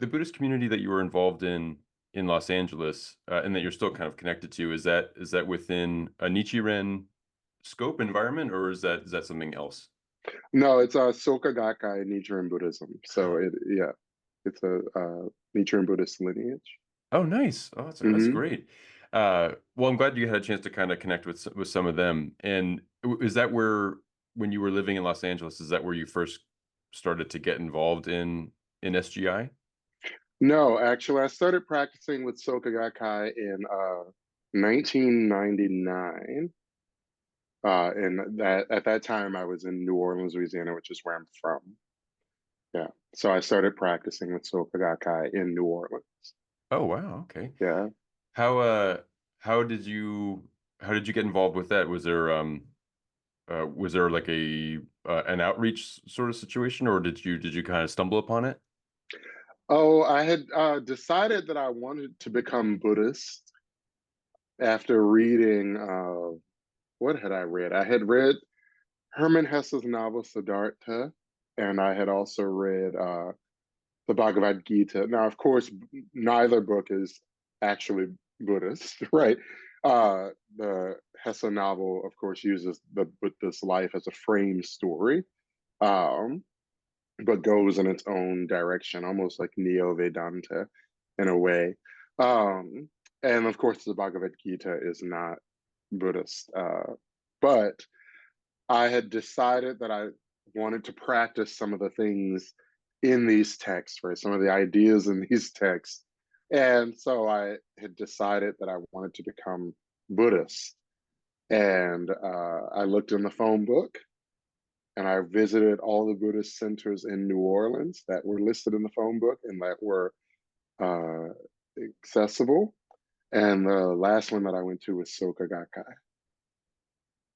the Buddhist community that you were involved in Los Angeles, and that you're still kind of connected to, is that within a Nichiren scope environment, or is that something else? No, it's Soka Gakkai Nichiren Buddhism. So yeah, it's a Nichiren Buddhist lineage. Oh, nice. Oh, that's Hmm. great. Well, I'm glad you had a chance to kind of connect with some of them. And is that where, when you were living in Los Angeles, is that where you first started to get involved in SGI? No, actually, I started practicing with Soka Gakkai in 1999. And that at that time I was in New Orleans, Louisiana, which is where I'm from. Yeah. So I started practicing with Soka Gakkai in New Orleans. Oh, wow. Okay. Yeah. How uh how did you get involved with that? Was there like a an outreach sort of situation, or did you kind of stumble upon it? Oh, I had decided that I wanted to become Buddhist after reading what had I read? I had read Hermann Hesse's novel Siddhartha, and I had also read the Bhagavad Gita. Now, of course, neither book is actually Buddhist, right? The Hesse novel, of course, uses the Buddhist life as a frame story, um, but goes in its own direction, almost like Neo Vedanta in a way. Um, and of course, the Bhagavad Gita is not Buddhist, but I had decided that I wanted to practice some of the things in these texts, right? Some of the ideas in these texts. And so I had decided that I wanted to become Buddhist. And I looked in the phone book and I visited all the Buddhist centers in New Orleans that were listed in the phone book and that were uh, accessible. And the last one that I went to was Soka Gakkai.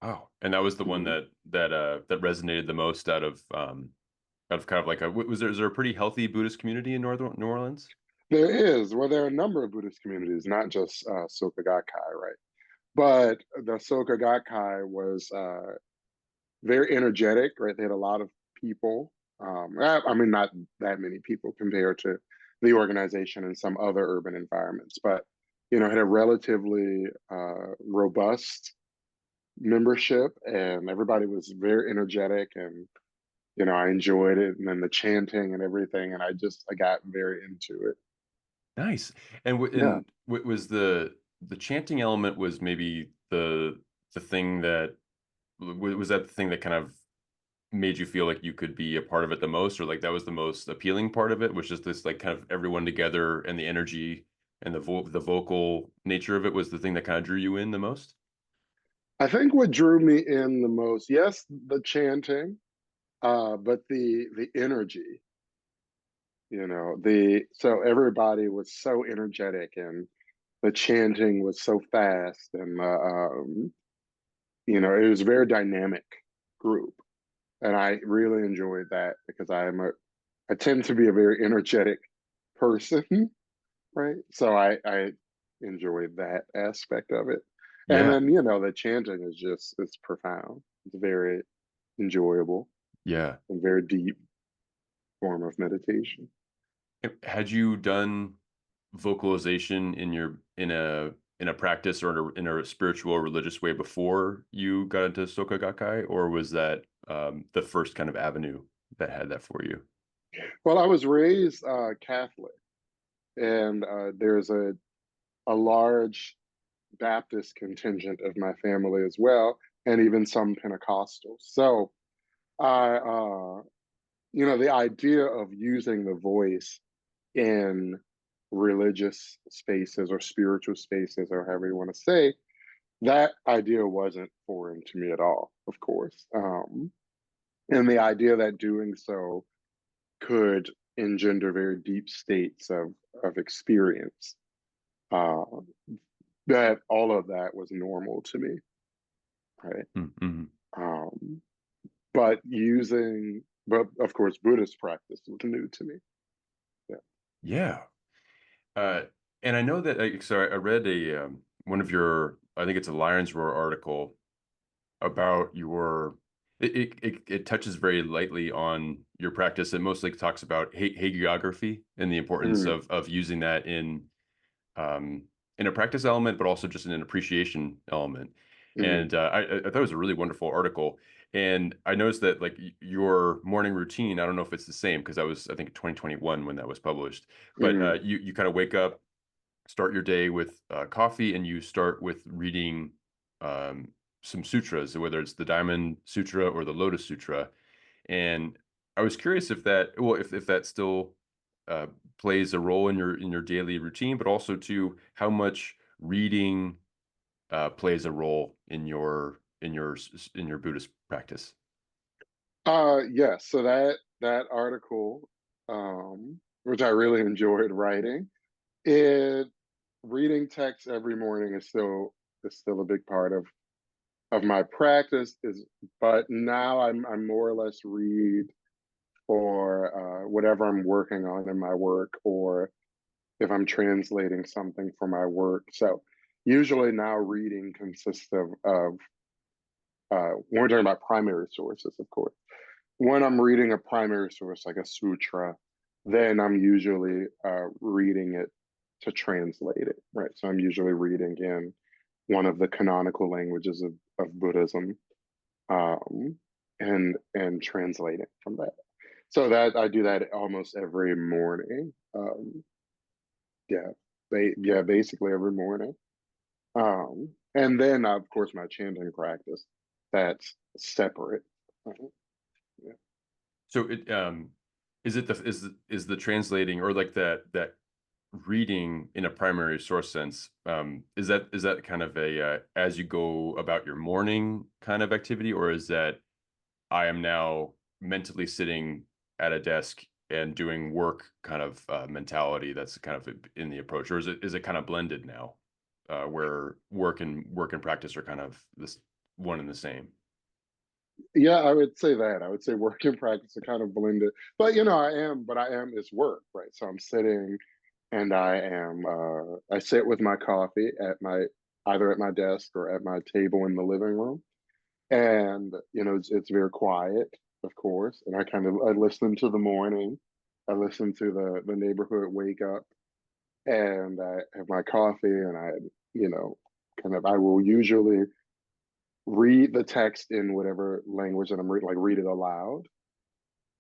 Oh, and that was the one Mhm. that resonated the most out of kind of like is there a pretty healthy Buddhist community in Northern New Orleans? There is. Well, there are a number of Buddhist communities, not just Soka Gakkai, right? But the Soka Gakkai was very energetic, right? They had a lot of people. I mean, not that many people compared to the organization in some other urban environments, but had a relatively robust membership, and everybody was very energetic, and I enjoyed it, and then the chanting and everything, and I got very into it. Nice. And Yeah. was the chanting element was maybe the thing that was that the thing that kind of made you feel like you could be a part of it the most, or like that was the most appealing part of it, was just this like kind of everyone together and the energy and the vocal nature of it was the thing that kind of drew you in the most? I think what drew me in the most, yes, the chanting, but the energy, the so everybody was so energetic and the chanting was so fast and it was a very dynamic group. And I really enjoyed that because I tend to be a very energetic person, right? So I enjoyed that aspect of it. And Yeah. then, the chanting is just, it's profound. It's very enjoyable Yeah. and very deep form of meditation. Had you done vocalization in a practice or in a spiritual or religious way before you got into Soka Gakkai, or was that the first kind of avenue that had that for you? Well, I was raised Catholic, and there's a large Baptist contingent of my family as well, and even some Pentecostals. So I, the idea of using the voice in religious spaces or spiritual spaces, or however you want to say, that idea wasn't foreign to me at all, of course. And the idea that doing so could engender very deep states of experience, uh, that all of that was normal to me, right? Mm-hmm. Um, but of course, Buddhist practice was new to me. Yeah. Yeah. Uh, and I know that, so I read one of your, I think it's a Lions Roar article about your it touches very lightly on your practice. It mostly talks about hagiography and the importance Mm, of using that um, in a practice element, but also just in an appreciation element. mm, And I thought it was a really wonderful article. And I noticed that like your morning routine, I don't know if it's the same because I was, I think, 2021 when that was published, but mm, you kind of wake up, start your day with coffee, and you start with reading um, some sutras, whether it's the Diamond Sutra or the Lotus Sutra. And I was curious if that, well, if that still uh, plays a role in your daily routine, but also too how much reading plays a role in your Buddhist practice. yes. So that article, which I really enjoyed writing, it reading text every morning is still a big part of my practice. Is but now I'm more or less read for whatever I'm working on in my work, or if I'm translating something for my work. So usually now reading consists of when we're talking about primary sources, of course. When I'm reading a primary source like a sutra, then I'm usually reading it to translate it, right? So I'm usually reading in one of the canonical languages of Buddhism, um, and translating from that. So that I do that almost every morning. Yeah, basically every morning. And then of course my chanting practice, that's separate. Yeah. So it is it the is the translating or like that reading in a primary source sense, is that kind of a as you go about your morning kind of activity, or is that I am now mentally sitting at a desk and doing work kind of mentality that's kind of in the approach, or is it kind of blended now, where work and practice are kind of this one and the same? Yeah, I would say that. I would say work and practice are kind of blended. But I am is work, right? So I'm sitting and I sit with my coffee at my either at my desk or at my table in the living room. And it's very quiet, of course. And I listen to the morning. I listen to the neighborhood wake up, and I have my coffee, and you know, I will usually read the text in whatever language that I'm reading, like read it aloud.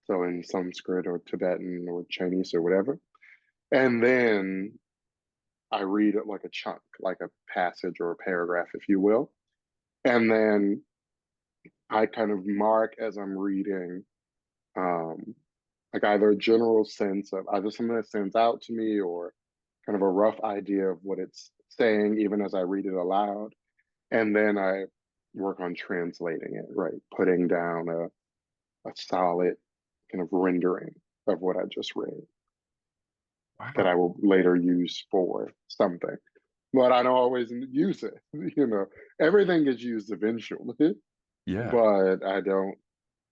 So in Sanskrit or Tibetan or Chinese or whatever. And then I read it like a chunk, like a passage or a paragraph, if you will. And then I kind of mark as I'm reading, um, like either a general sense of either something that stands out to me or kind of a rough idea of what it's saying, even as I read it aloud. And then I work on translating it, right? Putting down a solid kind of rendering of what I just read that Wow. I will later use for something. But I don't always use it. You know, everything gets used eventually, Yeah. but I don't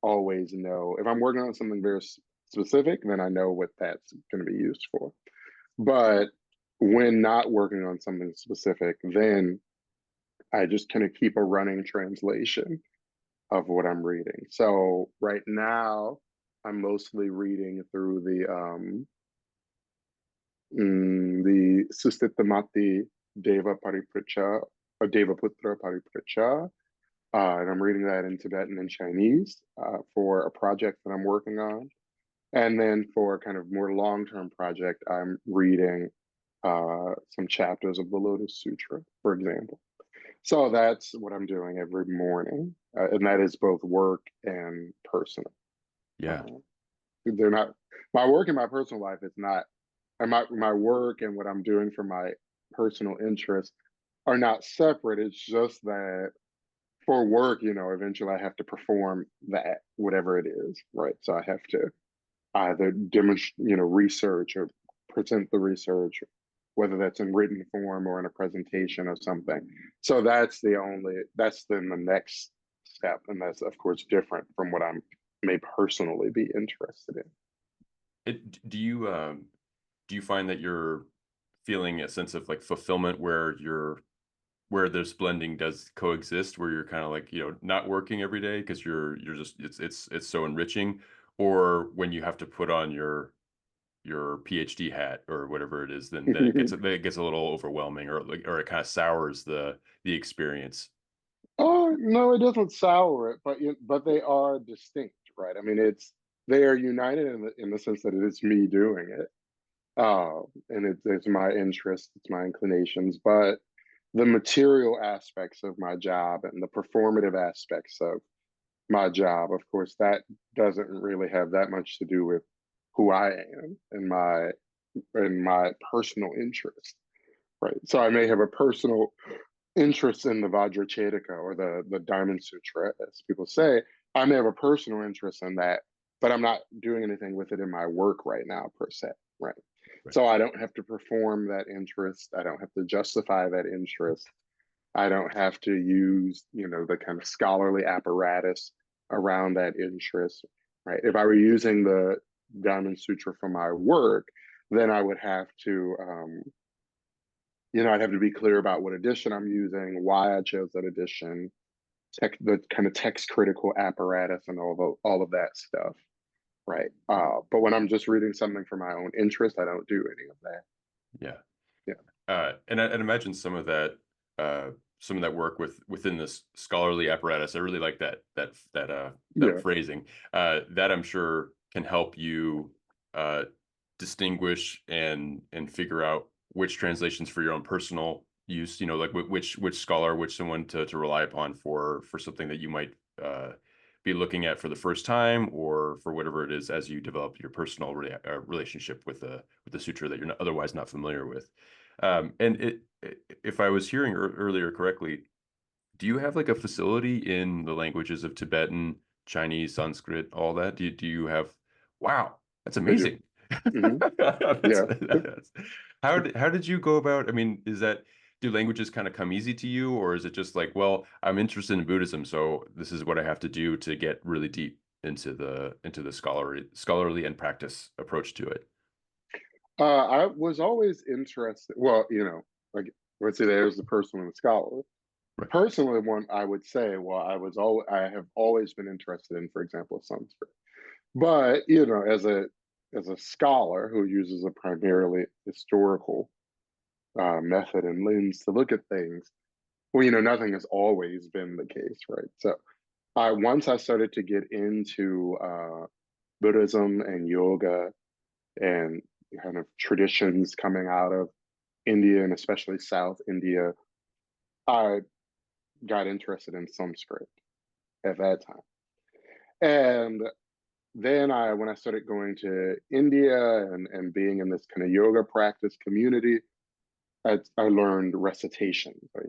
always know. If I'm working on something very specific, then I know what that's going to be used for. But when not working on something specific, then I just kind of keep a running translation of what I'm reading. So right now, I'm mostly reading through the Sustitamati Deva Paripracha or Deva Putra Paripracha. And I'm reading that in Tibetan and Chinese for a project that I'm working on. And then for a kind of more long term project, I'm reading some chapters of the Lotus Sutra, for example. So that's what I'm doing every morning. And that is both work and personal. Yeah. Uh, they're not, my work and my personal life is not, and my work and what I'm doing for my personal interests are not separate. It's just that for work, eventually I have to perform that, whatever it is, right? So I have to either demonstrate, research or present the research, whether that's in written form or in a presentation or something. So that's then the next step. And that's, of course, different from what I may personally be interested in. Do you find that you're feeling a sense of like fulfillment where you're where this blending does coexist, where you're kind of like, not working every day because you're just it's so enriching, or when you have to put on your PhD hat or whatever it is, then it gets a little overwhelming, or like, or it kind of sours the experience. Oh no, it doesn't sour it, but they are distinct, right? I mean, they are united in the sense that it is me doing it, and it's my interests, it's my inclinations, but the material aspects of my job and the performative aspects of my job, of course, that doesn't really have that much to do with who I am and my personal interest, right? So I may have a personal interest in the Vajracchedika or the Diamond Sutra, as people say. I may have a personal interest in that, but I'm not doing anything with it in my work right now, per se, right? Right. So I don't have to perform that interest. I don't have to justify that interest. I don't have to use, the kind of scholarly apparatus around that interest, right? If I were using the Diamond Sutra for my work, then I would have to, I'd have to be clear about what edition I'm using, why I chose that edition, the kind of text critical apparatus, and all of that stuff, right? But when I'm just reading something for my own interest, I don't do any of that. Yeah. Yeah, And I'd imagine uh, some of that work within this scholarly apparatus. I really like that yeah. phrasing. That I'm sure can help you uh, distinguish and figure out which translations for your own personal use. Like which scholar, which someone to rely upon for something that you might be looking at for the first time, or for whatever it is as you develop your personal relationship with the sutra that you're otherwise not familiar with. If I was hearing earlier correctly, do you have like a facility in the languages of Tibetan, Chinese, Sanskrit, all that? Do you have? Wow, that's I do. amazing. Hmm. That's, Yeah. that's, how did you go about? I mean, do languages kind of come easy to you, or is it just like, well, I'm interested in Buddhism, so this is what I have to do to get really deep into the scholarly and practice approach to it? I was always interested. Well, like let's say there's the personal and the scholar. The Right. personal one, I would say, well, I have always been interested in, for example, Sanskrit. But as a scholar who uses a primarily historical method and lens to look at things, well, nothing has always been the case, right? So, once I started to get into Buddhism and yoga and kind of traditions coming out of India and especially South India, I got interested in Sanskrit at that time. And then when I started going to India and being in this kind of yoga practice community, I learned recitation, right?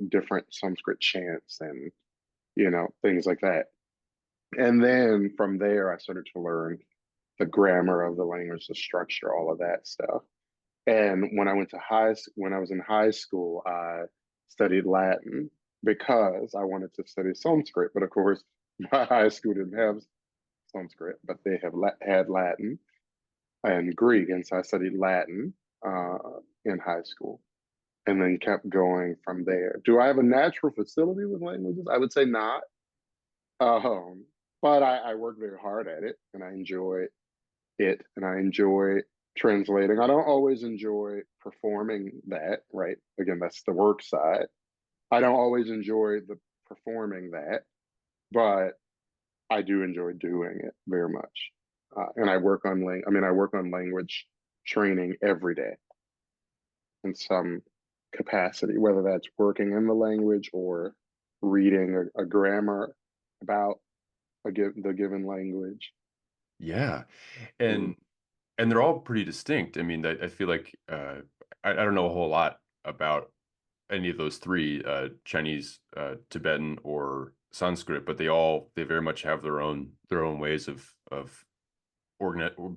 Different Sanskrit chants and, things like that. And then from there, I started to learn the grammar of the language, the structure, all of that stuff. And when I was in high school, I studied Latin because I wanted to study Sanskrit. But of course, my high school didn't have Sanskrit, but they had Latin and Greek, and so I studied Latin in high school, and then kept going from there. Do I have a natural facility with languages? I would say not, um, but I work very hard at it, and I enjoy it, and I enjoy translating. I don't always enjoy performing that, right? Again, that's the work side. I don't always enjoy the performing that, but I do enjoy doing it very much. And I work on language training every day in some capacity, whether that's working in the language or reading a grammar about the given language. Yeah. Mm. And they're all pretty distinct. I mean, I feel like I don't know a whole lot about any of those three, Chinese, Tibetan, or Sanskrit, but they very much have their own ways of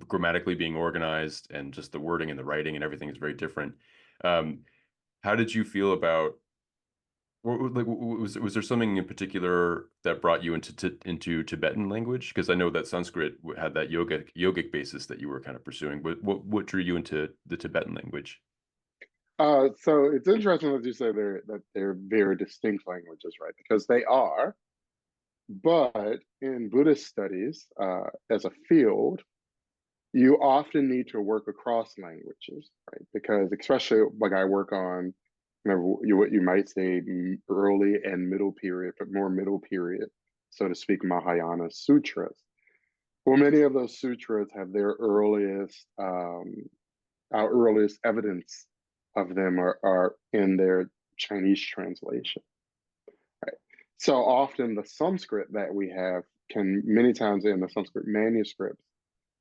grammatically being organized, and just the wording and the writing and everything is very different. Um, how did you feel about, like, was there something in particular that brought you into Tibetan language? Because I know that Sanskrit had that yogic basis that you were kind of pursuing. What drew you into the Tibetan language? So it's interesting that you say they're very distinct languages, right? Because they are, but in Buddhist studies, as a field, you often need to work across languages, right? Because especially like I work on, what you might say early and middle period, but more middle period, so to speak, Mahayana sutras. Well, many of those sutras have their our earliest evidence of them are in their Chinese translation. Right. So often the Sanskrit that we have can many times in the Sanskrit manuscripts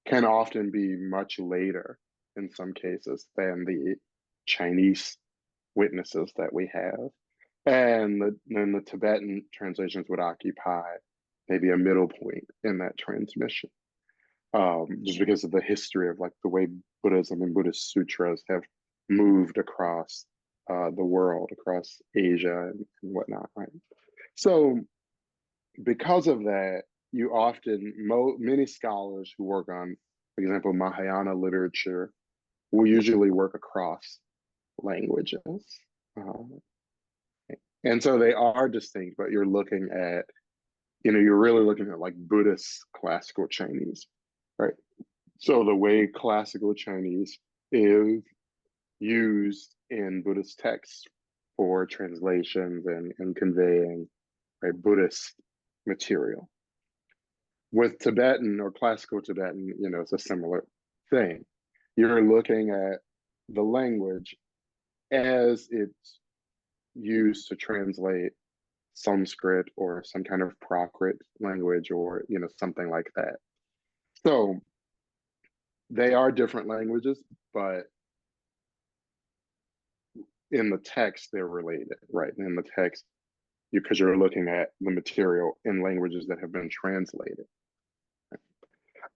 can often be much later in some cases than the Chinese witnesses that we have. And then the Tibetan translations would occupy maybe a middle point in that transmission, just because of the history of like the way Buddhism and Buddhist sutras have moved across the world, across Asia and whatnot, right? So because of that, you often many scholars who work on, for example, Mahayana literature will usually work across languages, um, and so they are distinct. But you're looking at, you're really looking at like Buddhist classical Chinese, right? So the way classical Chinese is used in Buddhist texts for translations and conveying, right, Buddhist material. With Tibetan or classical Tibetan, it's a similar thing. You're looking at the language as it's used to translate Sanskrit or some kind of Prakrit language or, something like that. So they are different languages, but in the text, they're related, right? In the text, because you're looking at the material in languages that have been translated.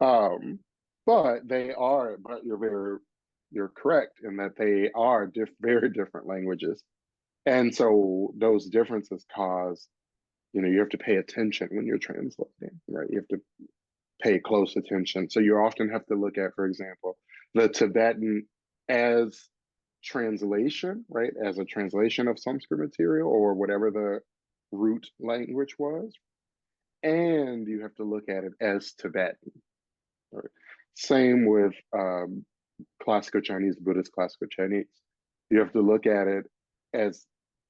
Um, but you're correct in that they are very different languages. And so those differences cause, you have to pay attention when you're translating, right? You have to pay close attention. So you often have to look at, for example, the Tibetan as translation, right? As a translation of Sanskrit material or whatever the root language was. And you have to look at it as Tibetan. Right? Same with classical Chinese, Buddhist classical Chinese. You have to look at it as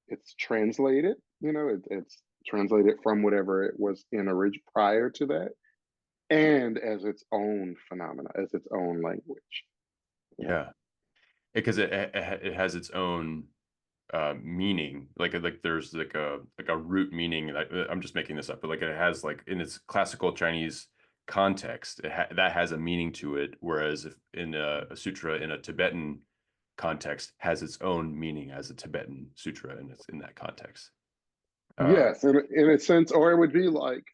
it's translated, it's translated from whatever it was in origin prior to that, and as its own phenomena, as its own language. Right. Yeah, because it has its own meaning. Like there's like a root meaning. I'm just making this up, but like it has like in its classical Chinese context, that has a meaning to it. Whereas if in a sutra in a Tibetan context has its own meaning as a Tibetan sutra, and it's in that context. Uh, Yes, in a sense, or it would be like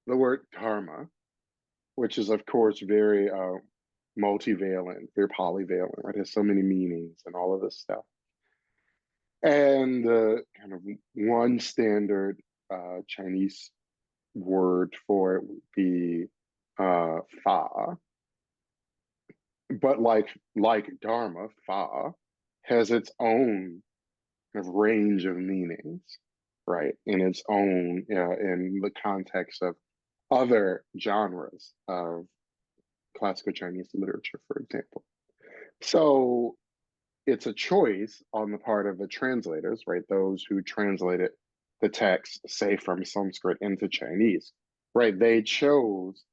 the word dharma, which is of course very multivalent, very polyvalent, right? It has so many meanings and all of this stuff. And kind of one standard Chinese word for it would be fa. But like dharma, fa has its own kind of range of meanings, right? In its own, in the context of other genres of classical Chinese literature, for example. So it's a choice on the part of the translators, right? Those who translated the text, say from Sanskrit into Chinese, right? They chose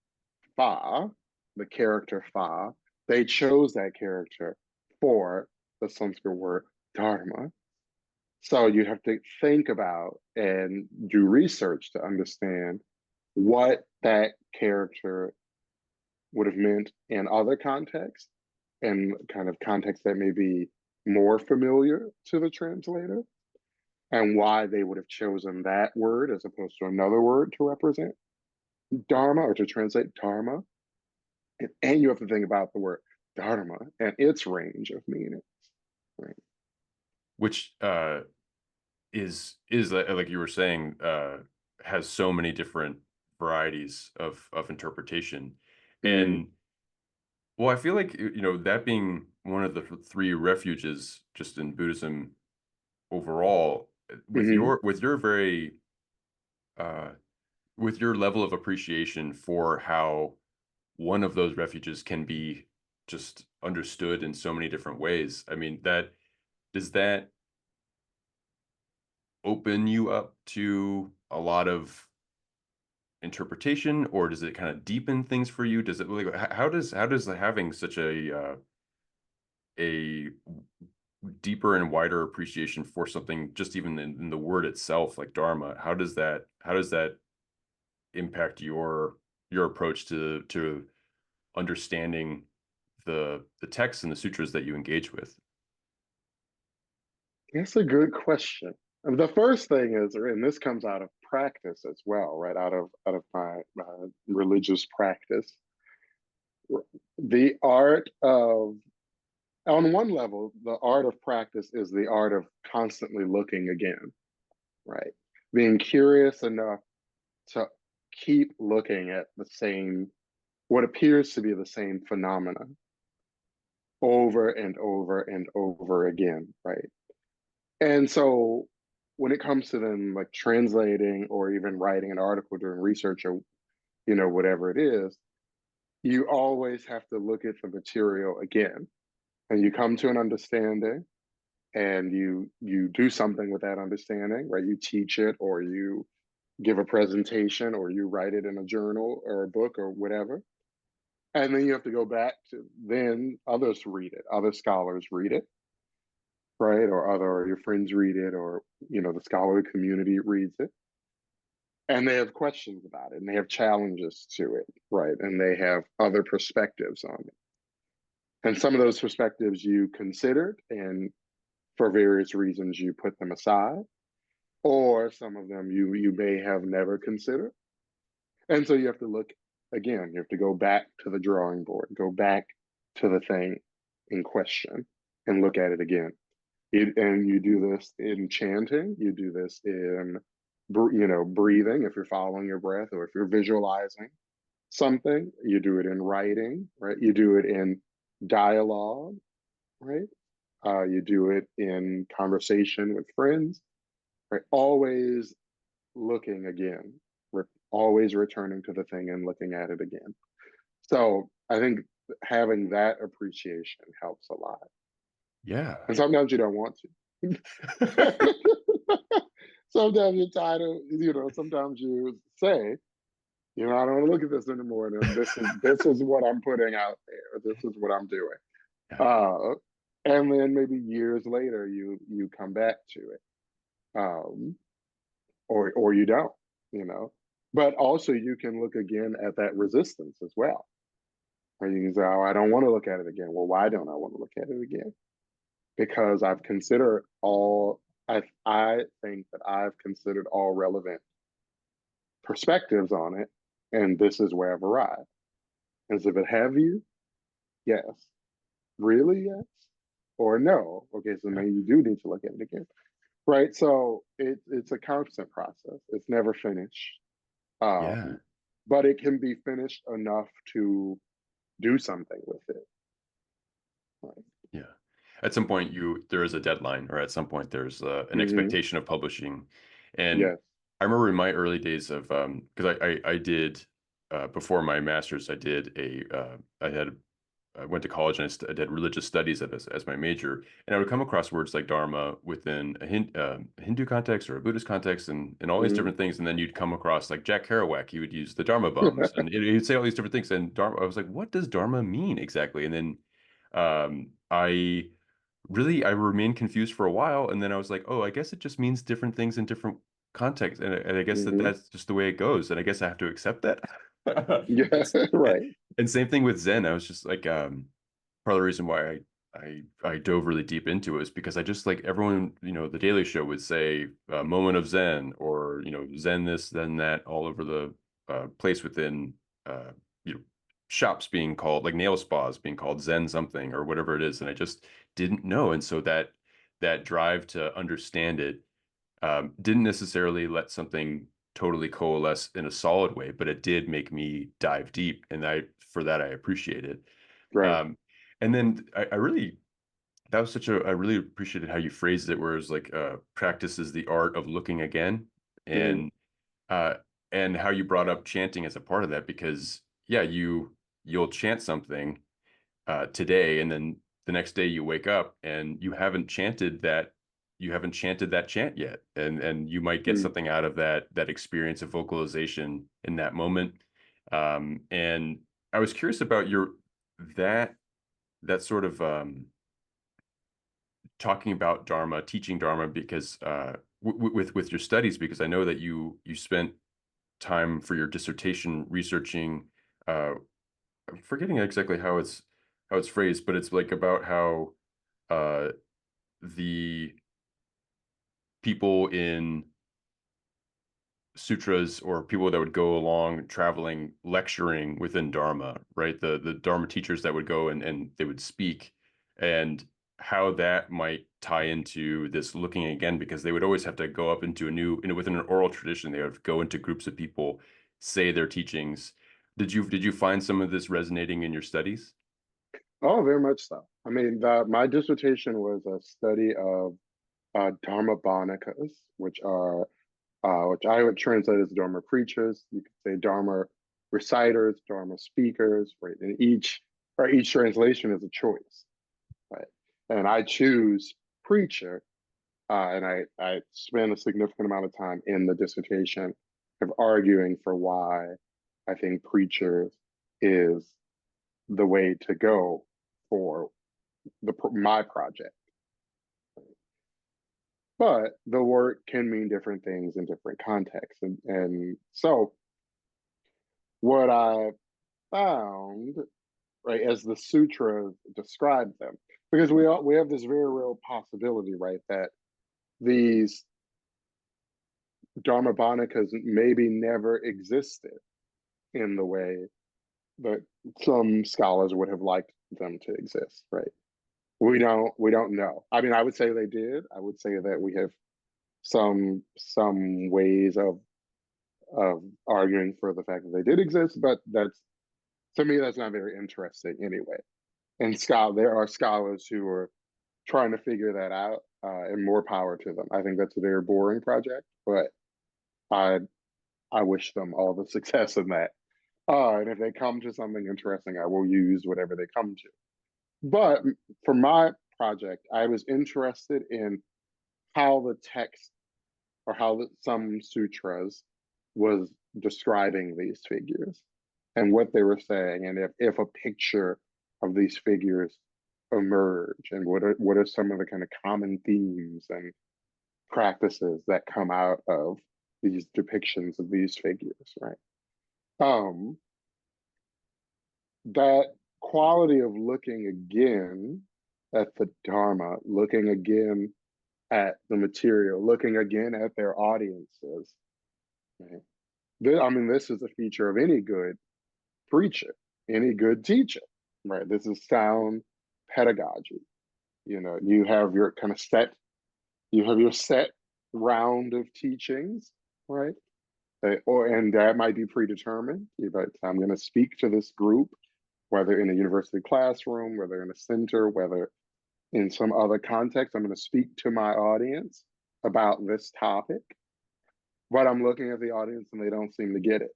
Fa, the character Fa. They chose that character for the Sanskrit word Dharma. So you have to think about and do research to understand what that character would have meant in other contexts and kind of contexts that may be more familiar to the translator and why they would have chosen that word as opposed to another word to represent Dharma or to translate Dharma. And you have to think about the word Dharma and its range of meanings. Right. which is like you were saying, has so many different varieties of interpretation. Mm, And well, I feel like that being one of the three refuges just in Buddhism overall, Hmm. with your very uh, with your level of appreciation for how one of those refuges can be just understood in so many different ways. I mean, that does that open you up to a lot of interpretation, or does it kind of deepen things for you? Does it like how does having such a deeper and wider appreciation for something, just even in the word itself, like Dharma, how does that impact your approach to understanding the texts and the sutras that you engage with? That's a good question. The first thing is, and this comes out of practice as well, right? Out of my religious practice, the art of, on one level, the art of practice is the art of constantly looking again, right? Being curious enough to keep looking at the same, what appears to be the same phenomena over and over and over again, right? And so when it comes to then like translating or even writing an article, doing research, or whatever it is, you always have to look at the material again, and you come to an understanding, and you do something with that understanding, right? You teach it, or you give a presentation, or you write it in a journal or a book or whatever. And then you have to go back to, then others read it, other scholars read it, right? Or your friends read it, or the scholarly community reads it, and they have questions about it, and they have challenges to it, right? And they have other perspectives on it. And some of those perspectives you considered, and for various reasons you put them aside, or some of them you may have never considered. And so you have to look again, you have to go back to the drawing board, go back to the thing in question, and look at it again. And you do this in chanting, you do this in breathing, if you're following your breath, or if you're visualizing something, you do it in writing, right? You do it in dialogue, right? You do it in conversation with friends, right? Always looking again, always returning to the thing and looking at it again. So I think having that appreciation helps a lot. Yeah. And sometimes you don't want to. Sometimes you're tired of, sometimes you say, I don't want to look at this anymore. And this is what I'm putting out there. This is what I'm doing. Yeah. Uh, and then maybe years later you come back to it. Um, or you don't, you know. But also you can look again at that resistance as well. Or you can say, oh, I don't want to look at it again. Well, why don't I want to look at it again? Because I've considered all, I think that I've considered all relevant perspectives on it, and this is where I've arrived. As if it have you? Yes. Really? Yes. Or no? Okay, so Yeah. maybe you do need to look at it again. Right. So it's a constant process. It's never finished. Yeah. Um, but it can be finished enough to do something with it. Right. Yeah. At some point, there is a deadline, or at some point there's an Mm-hmm. expectation of publishing. And Yes. I remember in my early days of because I did before my master's, I went to college and I did religious studies as my major, and I would come across words like Dharma within a Hindu context or a Buddhist context, and all these Mm-hmm. different things. And then you'd come across like Jack Kerouac, he would use the Dharma bums, and he'd say all these different things. And Dharma, I was like, what does Dharma mean exactly? And then I remained confused for a while, and then I was like, oh, I guess it just means different things in different contexts, and I guess Mm-hmm. that's just the way it goes, and I guess I have to accept that. Yeah. Right. And same thing with Zen. I was just like, part of the reason why I dove really deep into it is because I just like everyone, the Daily Show would say moment of Zen, or Zen this, Zen that, all over the place within uh, you know shops being called, like nail spas being called Zen something or whatever it is, and I just didn't know, and so that drive to understand it didn't necessarily let something totally coalesce in a solid way, but it did make me dive deep, and for that I appreciate it. Right. Um, And then I really that was such a I really appreciated how you phrased it, where it was like practice is the art of looking again, Mm, uh and how you brought up chanting as a part of that, because yeah, you'll chant something today, and then the next day you wake up and you haven't chanted that chant yet, and you might get mm. something out of that experience of vocalization in that moment. And I was curious about your that that sort of talking about Dharma, teaching Dharma, because with your studies, because I know that you spent time for your dissertation researching. I'm forgetting exactly how it's phrased, but it's like about how uh, the people in sutras, or people that would go along traveling lecturing within Dharma, right? The Dharma teachers that would go and they would speak, and how that might tie into this looking again, because they would always have to go up into a new, within an oral tradition, they would go into groups of people, say their teachings. Did you find some of this resonating in your studies? Oh, very much so. I mean, my dissertation was a study of Dharma which I would translate as Dharma preachers. You could say Dharma reciters, Dharma speakers, right? And each translation is a choice, right? And I choose preacher, and I spend a significant amount of time in the dissertation of arguing for why I think preacher is the way to go for my project. But the word can mean different things in different contexts, and so what I found, right, as the sutras describe them, because we have this very real possibility, right, that these dharmabhanikas maybe never existed in the way that some scholars would have liked them to exist, right? We don't know. I mean, I would say they did. I would say that we have some ways of arguing for the fact that they did exist, but that's to me that's not very interesting anyway. And there are scholars who are trying to figure that out, and more power to them. I think that's a very boring project, but I I wish them all the success in that. And if they come to something interesting, I will use whatever they come to. But for my project, I was interested in how the text or how some sutras was describing these figures and what they were saying, and if a picture of these figures emerge, and what are some of the kind of common themes and practices that come out of these depictions of these figures, right? Um, that quality of looking again at the Dharma, looking again at the material, looking again at their audiences. Right? I mean, this is a feature of any good preacher, any good teacher, right? This is sound pedagogy. You have your kind of you have your set round of teachings, right? And that might be predetermined. I'm going to speak to this group, whether in a university classroom, whether in a center, whether in some other context. I'm going to speak to my audience about this topic, but I'm looking at the audience and they don't seem to get it,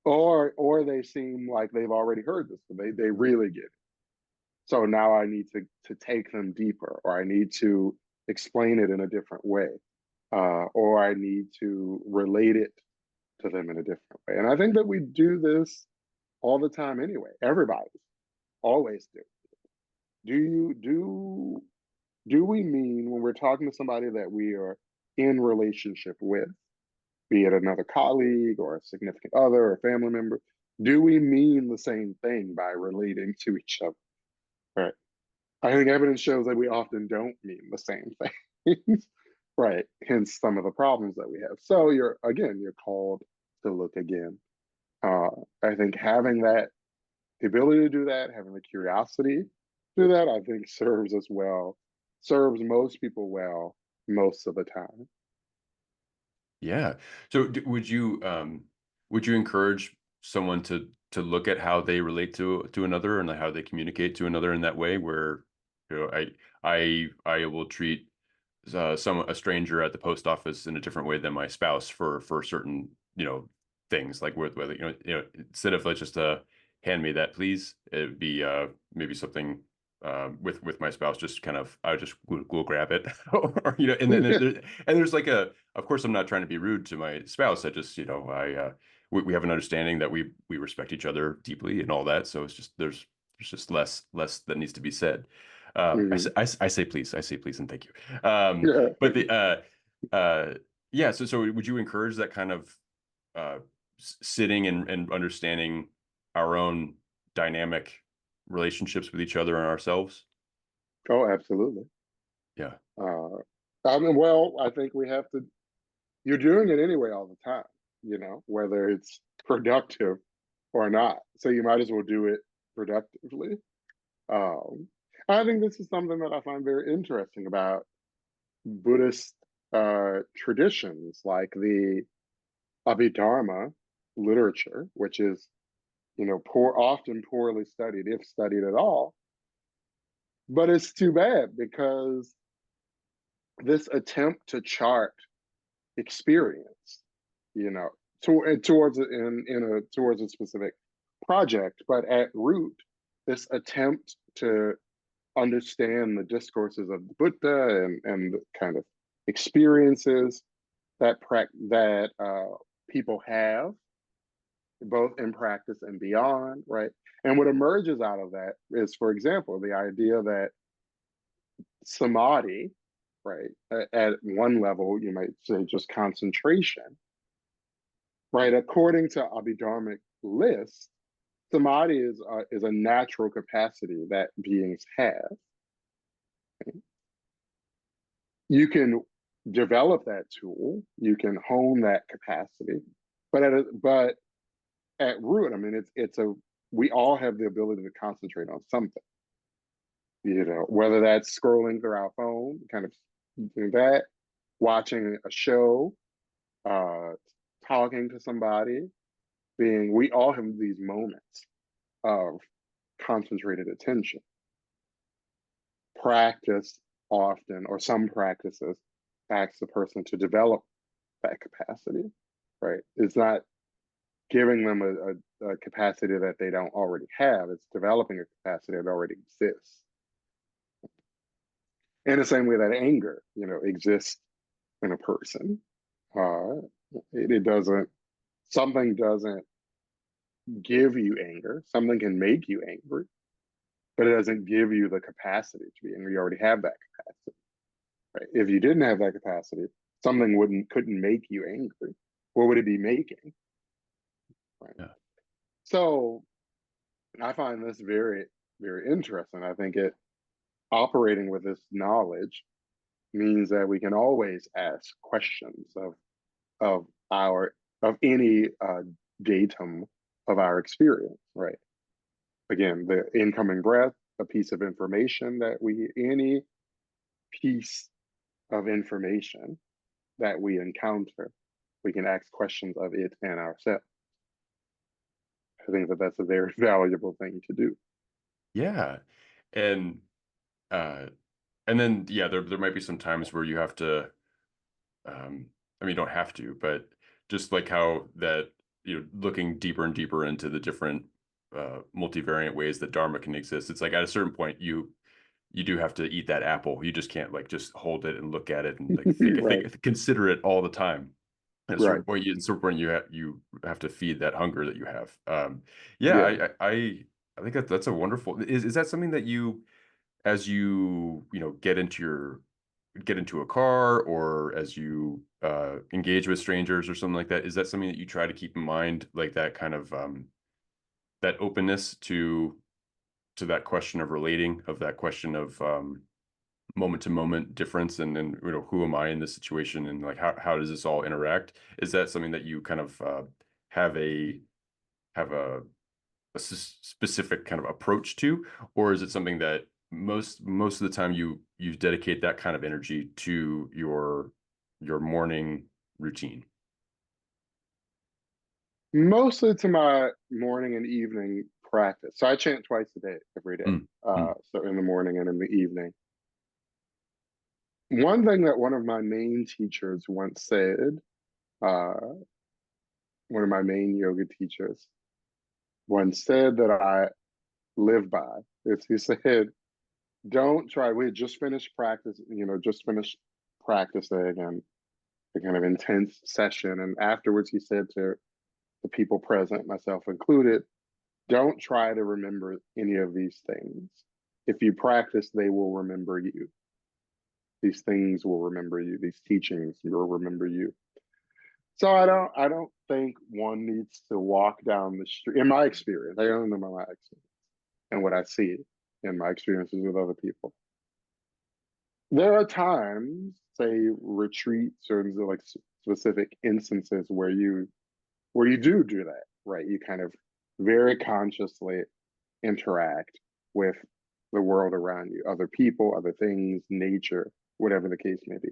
or they seem like they've already heard this, but they really get it. So now I need to take them deeper, or I need to explain it in a different way, or I need to relate it to them in a different way. And I think that we do this all the time anyway. Everybody always do. Do we mean when we're talking to somebody that we are in relationship with, be it another colleague or a significant other or family member, do we mean the same thing by relating to each other? Right. I think evidence shows that we often don't mean the same things. Right. Hence some of the problems that we have. So you're called to look again. Uh, I think having the ability to do that, having the curiosity to do that, I think serves us well, serves most people well most of the time. Yeah. So would you encourage someone look at how they relate to another and how they communicate to another in that way, where I will treat a stranger at the post office in a different way than my spouse for certain things, like with whether instead of like just hand me that please, it'd be maybe something with my spouse, just kind of I just will grab it or and then there's like of course I'm not trying to be rude to my spouse. I just I we have an understanding that we respect each other deeply and all that, so it's just there's just less that needs to be said. Mhm. I say please, I say please and thank you. Yeah. But the yeah, so would you encourage that kind of uh sitting and understanding our own dynamic relationships with each other and ourselves? Oh, absolutely. Yeah. Uh, I mean, well, I think we have to. You're doing it anyway all the time, whether it's productive or not. So you might as well do it productively. Um, I think this is something that I find very interesting about Buddhist traditions, like the Abhidharma literature, which is often poorly studied, if studied at all. But it's too bad because this attempt to chart experience, you know, towards towards a specific project, but at root, this attempt to understand the discourses of the Buddha and the kind of experiences that people have, both in practice and beyond, right? And what emerges out of that is, for example, the idea that samadhi, right, at one level, you might say just concentration, right? According to Abhidharmic list, samadhi is a natural capacity that beings have. You can develop that tool, you can hone that capacity, but at root, I mean, it's a we all have the ability to concentrate on something. Whether that's scrolling through our phone, kind of doing that, watching a show, uh, talking to somebody, we all have these moments of concentrated attention. Practice often, or some practices, asks the person to develop that capacity, right? It's not giving them a capacity that they don't already have, it's developing a capacity that already exists. In the same way that anger, exists in a person. Uh, it doesn't, something doesn't give you anger, something can make you angry, but it doesn't give you the capacity to be angry. You already have that capacity, right? If you didn't have that capacity, something couldn't make you angry. What would it be making? Right. Yeah. So I find this very, very interesting. I think it operating with this knowledge means that we can always ask questions of our of any datum of our experience, right? Again, the incoming breath, a piece of information that we any piece of information that we encounter, we can ask questions of it and ourselves. I think that that's a very valuable thing to do. Yeah. And uh and then yeah, there might be some times where you have to I mean you don't have to, but just like how that looking deeper and deeper into the different multivariant ways that Dharma can exist. It's like at a certain point you do have to eat that apple. You just can't like just hold it and look at it and like Right, consider it all the time. At a right. certain point, you have to feed that hunger that you have. Yeah, Yeah. I think that's a wonderful. Is that something that as get into a car, or as you engage with strangers or something like that? Is that something that you try to keep in mind, like that kind of that openness to that question of relating, of that question of moment to moment difference, and who am I in this situation, and like how does this all interact? Is that something that you kind of have a have a specific kind of approach to, or is it something that most of the time you dedicate that kind of energy to your morning routine? Mostly to my morning and evening practice. So I chant twice a day, every day. Mm, mm, So in the morning and in the evening. One thing that one of my main teachers once said, uh, one of my main yoga teachers once said that I live by, is he said, don't try, we had just finished practice, just finished practicing and a kind of intense session. And afterwards, he said to the people present, myself included, don't try to remember any of these things. If you practice, they will remember you. These things will remember you. These teachings will remember you. So I don't think one needs to walk down the street. In my experience, I only know my experience and what I see in my experiences with other people. There are times, say retreats or like specific instances where you do that, right? You kind of very consciously interact with the world around you, other people, other things, nature, whatever the case may be.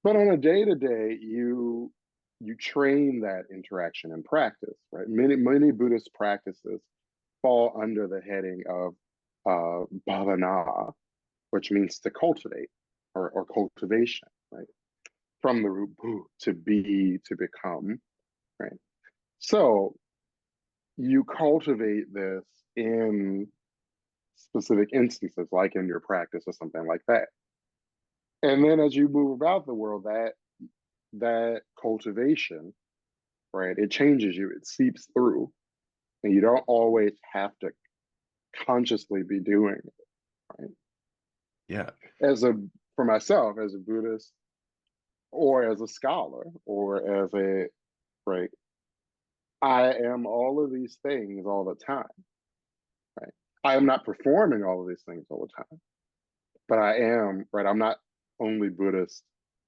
But on a day to day, you train that interaction and practice, right? Many Buddhist practices fall under the heading of bhavana, which means to cultivate or cultivation, right? From the root bu, to be, to become, right? So you cultivate this in specific instances, like in your practice or something like that. And then as you move about the world, that cultivation, right, it changes you, it seeps through, and you don't always have to consciously be doing it, right? yeah. As a For myself, as a Buddhist, or as a scholar, or as a right, I am all of these things all the time, right? I am not performing all of these things all the time, but I am, right? I'm not only Buddhist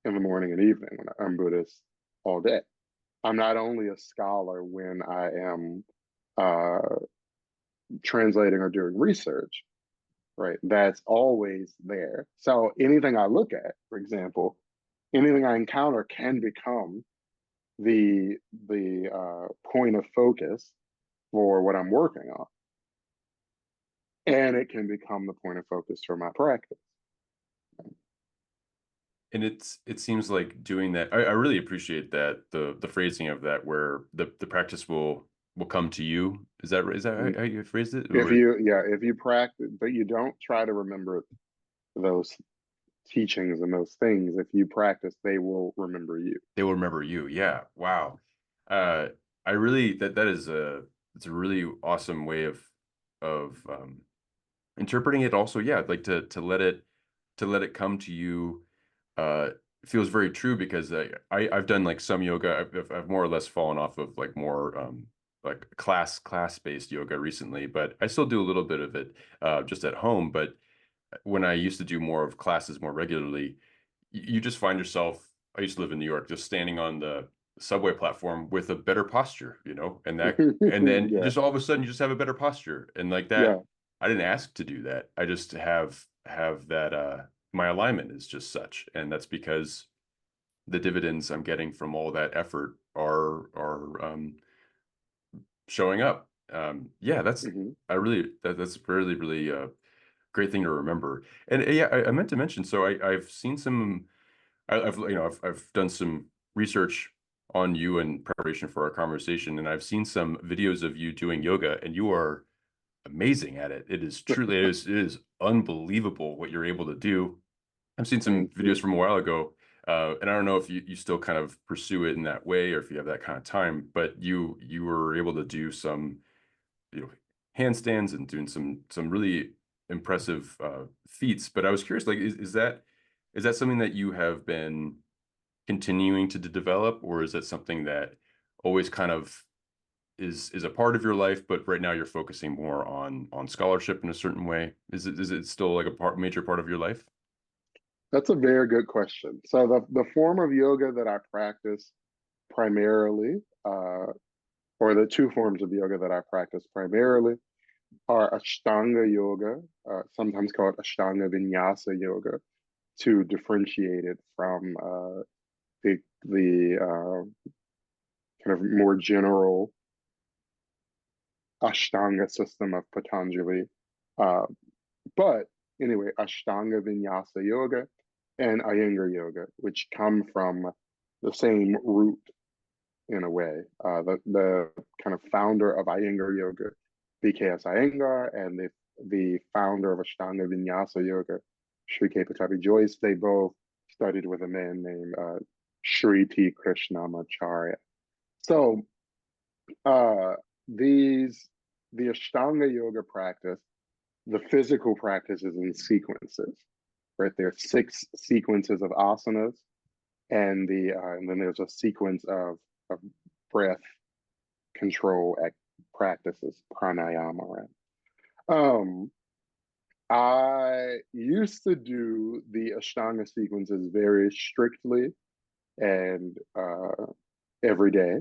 in the morning and evening when I'm Buddhist all day. I'm not only a scholar when I am uh, translating or doing research, right? That's always there. So anything I look at, for example, anything I encounter can become the point of focus for what I'm working on, and it can become the point of focus for my practice. And it seems like doing that. I really appreciate that the phrasing of that, where the practice will come to you. Is that Mhm. how you phrased it? If Or you, yeah, if you practice, but you don't try to remember those teachings and those things. If you practice, they will remember you. they will remember you. Yeah. Wow. Uh, I really that is a it's a really awesome way of interpreting it. Also, yeah, like to let it come to you. Uh, feels very true because I've done like some yoga. I've more or less fallen off of like more like class based yoga recently, but I still do a little bit of it just at home. But when I used to do more of classes more regularly, you just find yourself. I used to live in New York, just standing on the subway platform with a better posture, and then Yeah, just all of a sudden you just have a better posture, and like that, yeah. I didn't ask to do that. I just have that. My alignment is just such, and that's because the dividends I'm getting from all that effort are showing up. Yeah, Hmm. that's really great thing to remember. And yeah, I meant to mention. So I've seen some. I've I've done some research on you in preparation for our conversation, and I've seen some videos of you doing yoga, and you are amazing at it. It is truly it is unbelievable what you're able to do. I've seen some Thank videos you. from a while ago, and I don't know if you still kind of pursue it in that way or if you have that kind of time, but you were able to do some you know handstands and doing some really impressive feats. But I was curious, like, is that something that you have been continuing to develop, or is that something that always kind of is a part of your life, but right now you're focusing more on scholarship in a certain way? Is it still like a major part of your life? That's a very good question. So the form of yoga that I practice primarily, or the two forms of yoga that I practice primarily, are Ashtanga yoga, sometimes called Ashtanga vinyasa yoga, to differentiate it from the kind of more general Ashtanga system of Patanjali. Uh, but anyway, Ashtanga Vinyasa Yoga and Iyengar Yoga, which come from the same root in a way. The kind of founder of Iyengar Yoga, BKS Iyengar, and the founder of Ashtanga Vinyasa Yoga, Sri K. Patabi Joyce, they both studied with a man named Sri T. Krishnamacharya. So uh, these the Ashtanga Yoga practice, the physical practice is in sequences, right? There are 6 sequences of asanas, and then there's a sequence of breath control practices, pranayama, right? Um, I used to do the Ashtanga sequences very strictly and every day.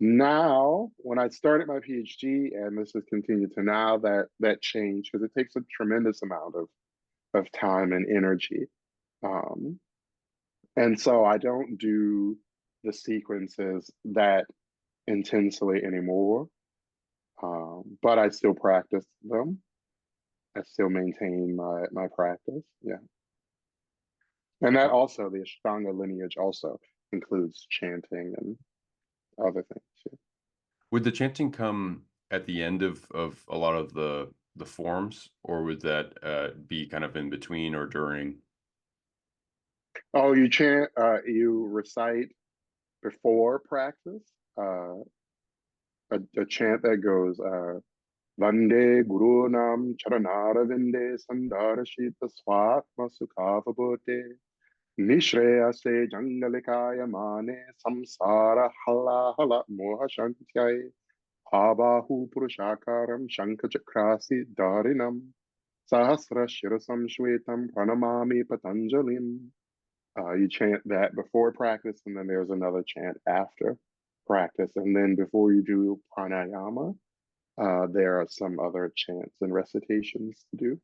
Now, when I started my PhD, and this has continued to now, that changed because it takes a tremendous amount of time and energy. Um, and so I don't do the sequences that intensely anymore, but I still practice them. I still maintain my practice. Yeah. And that also, the Ashtanga lineage also includes chanting and other things. Yeah. Would the chanting come at the end of a lot of the forms, or would that be kind of in between or during? Oh, you chant, you recite before practice, uh, a chant that goes, Vande Guru Nam Charanara Vinde Sandarashita Swatma Sukhavabhote Nishreyase Jangalikaya Mane Samsara Hala Hala Moha Shantyai Abahu Purushakaram Shankachakrasi Darinam Sahasra Shirasam Shwetam Pranamami Patanjalim. You chant that before practice, and then there's another chant after practice. And then before you do pranayama, there are some other chants and recitations to do.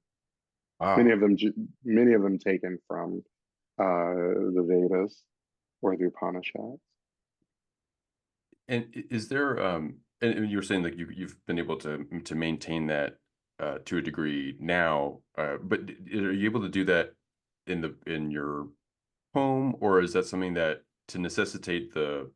Many Wow. of them, many of them taken from the Vedas or the Upanishads. And is there and you were saying like you've been able to maintain that to a degree now, but are you able to do that in your home, or is that something that to necessitate the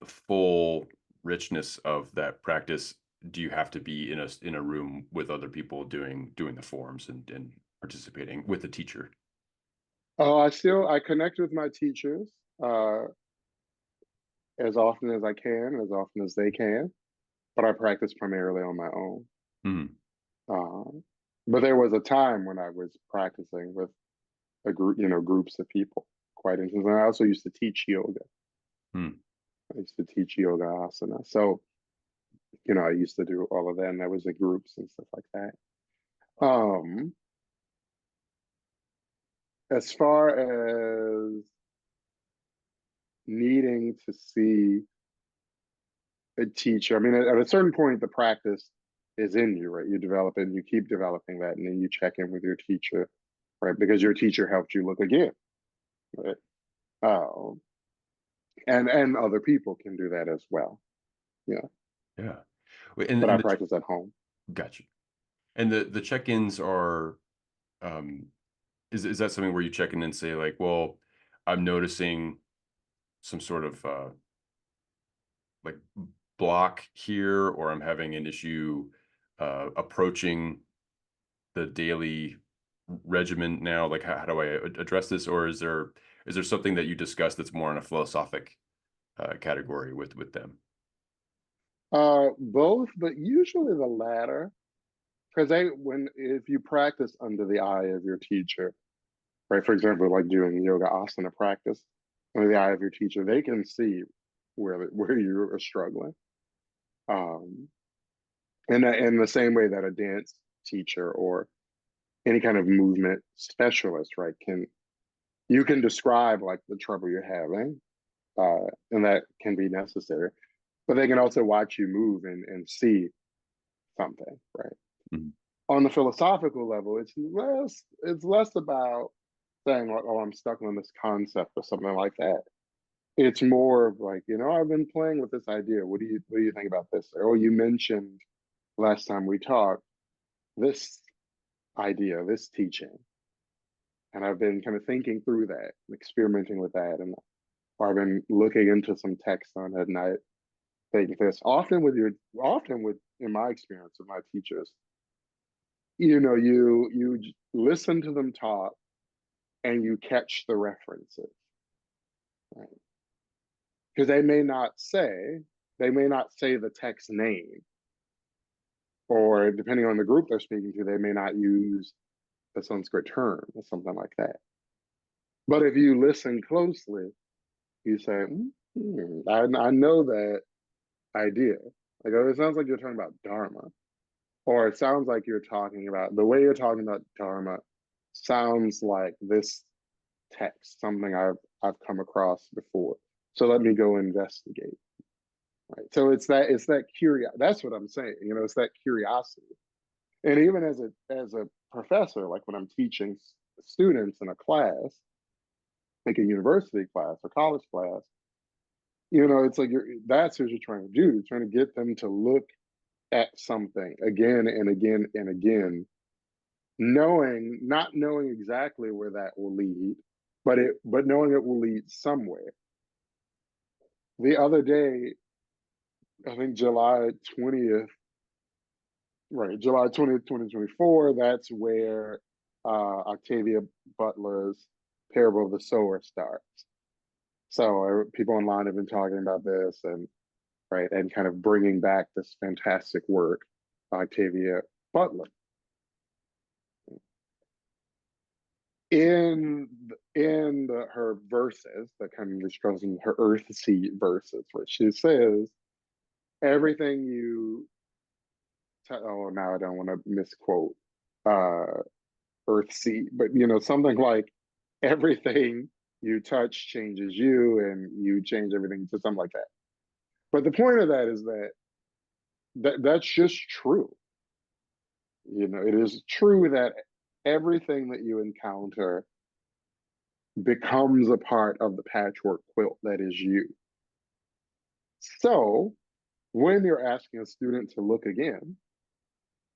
full richness of that practice, do you have to be in a room with other people doing the forms and participating with the teacher? I connect with my teachers uh, as often as I can, as often as they can, but I practice primarily on my own. Hmm. Um, but there was a time when I was practicing with a group, groups of people quite interesting. I also used to teach yoga. Hmm. I used to teach yoga asana. So, I used to do all of that, and that was in groups and stuff like that. Um, as far as needing to see a teacher, I mean, at a certain point, the practice is in you, right? You develop it and you keep developing that, and then you check in with your teacher, right? Because your teacher helped you look again, right? Um, and other people can do that as well. Yeah. Yeah. Wait, and But I and the practice at home. gotcha. And the check-ins are um is that something where you check in and say like, well, I'm noticing some sort of like block here, or I'm having an issue approaching the daily regimen now, like how do I address this, or is there something that you discuss that's more in a philosophic category with them? Both, but usually the latter. Because if you practice under the eye of your teacher, right? For example, like doing yoga asana practice under the eye of your teacher, they can see where you are struggling. Um, and in the same way that a dance teacher or any kind of movement specialist, right, you can describe like the trouble you're having, and that can be necessary. But they can also watch you move and see something, right? Mhm. On the philosophical level, it's less about saying like, oh, I'm stuck on this concept or something like that. it's more of like, I've been playing with this idea. What do you think about this? Oh, you mentioned last time we talked this idea, this teaching. And I've been kind of thinking through that, experimenting with that, and or I've been looking into some text on it, and I think this often with in my experience with my teachers, you listen to them talk and you catch the references, right? Because they may not say the text name, or depending on the group they're speaking to, they may not use the Sanskrit term or something like that. But if you listen closely, you say, I know that idea. Like, oh, it sounds like you're talking about Dharma, or it sounds like you're talking about the way you're talking about Dharma sounds like this text, something I've come across before. So let me go investigate. Right. So it's that curiosity. That's what I'm saying. It's that curiosity. And even as a professor, like when I'm teaching students in a class, like a university class or college class, it's like that's what you're trying to do. You're trying to get them to look at something again and again and again, not knowing exactly where that will lead, but knowing it will lead somewhere. The other day, I think July 20th, right, July 20th, 2024, that's where Octavia Butler's Parable of the Sower starts. So people online have been talking about this, and right, and kind of bringing back this fantastic work, Octavia Butler. Her verses, that kind of just goes in her earth seed verses, where she says, everything oh, now I don't want to misquote uh earth seed, but something like, everything you touch changes you, and you change everything, to something like that. But the point of that is that's just true. It is true that everything that you encounter becomes a part of the patchwork quilt that is you. So when you're asking a student to look again,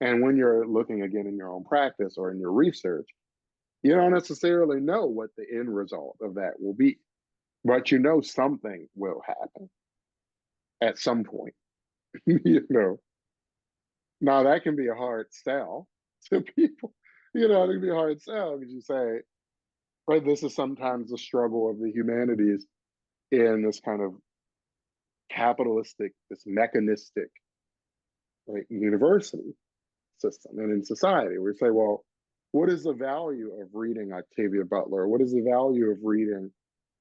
and when you're looking again in your own practice or in your research, you don't necessarily know what the end result of that will be, but something will happen at some point. you know Now that can be a hard sell to people. It can be a hard sell because you say, right, this is sometimes the struggle of the humanities in this kind of capitalistic, this mechanistic, like, university system and in society. We say, well, what is the value of reading Octavia Butler? What is the value of reading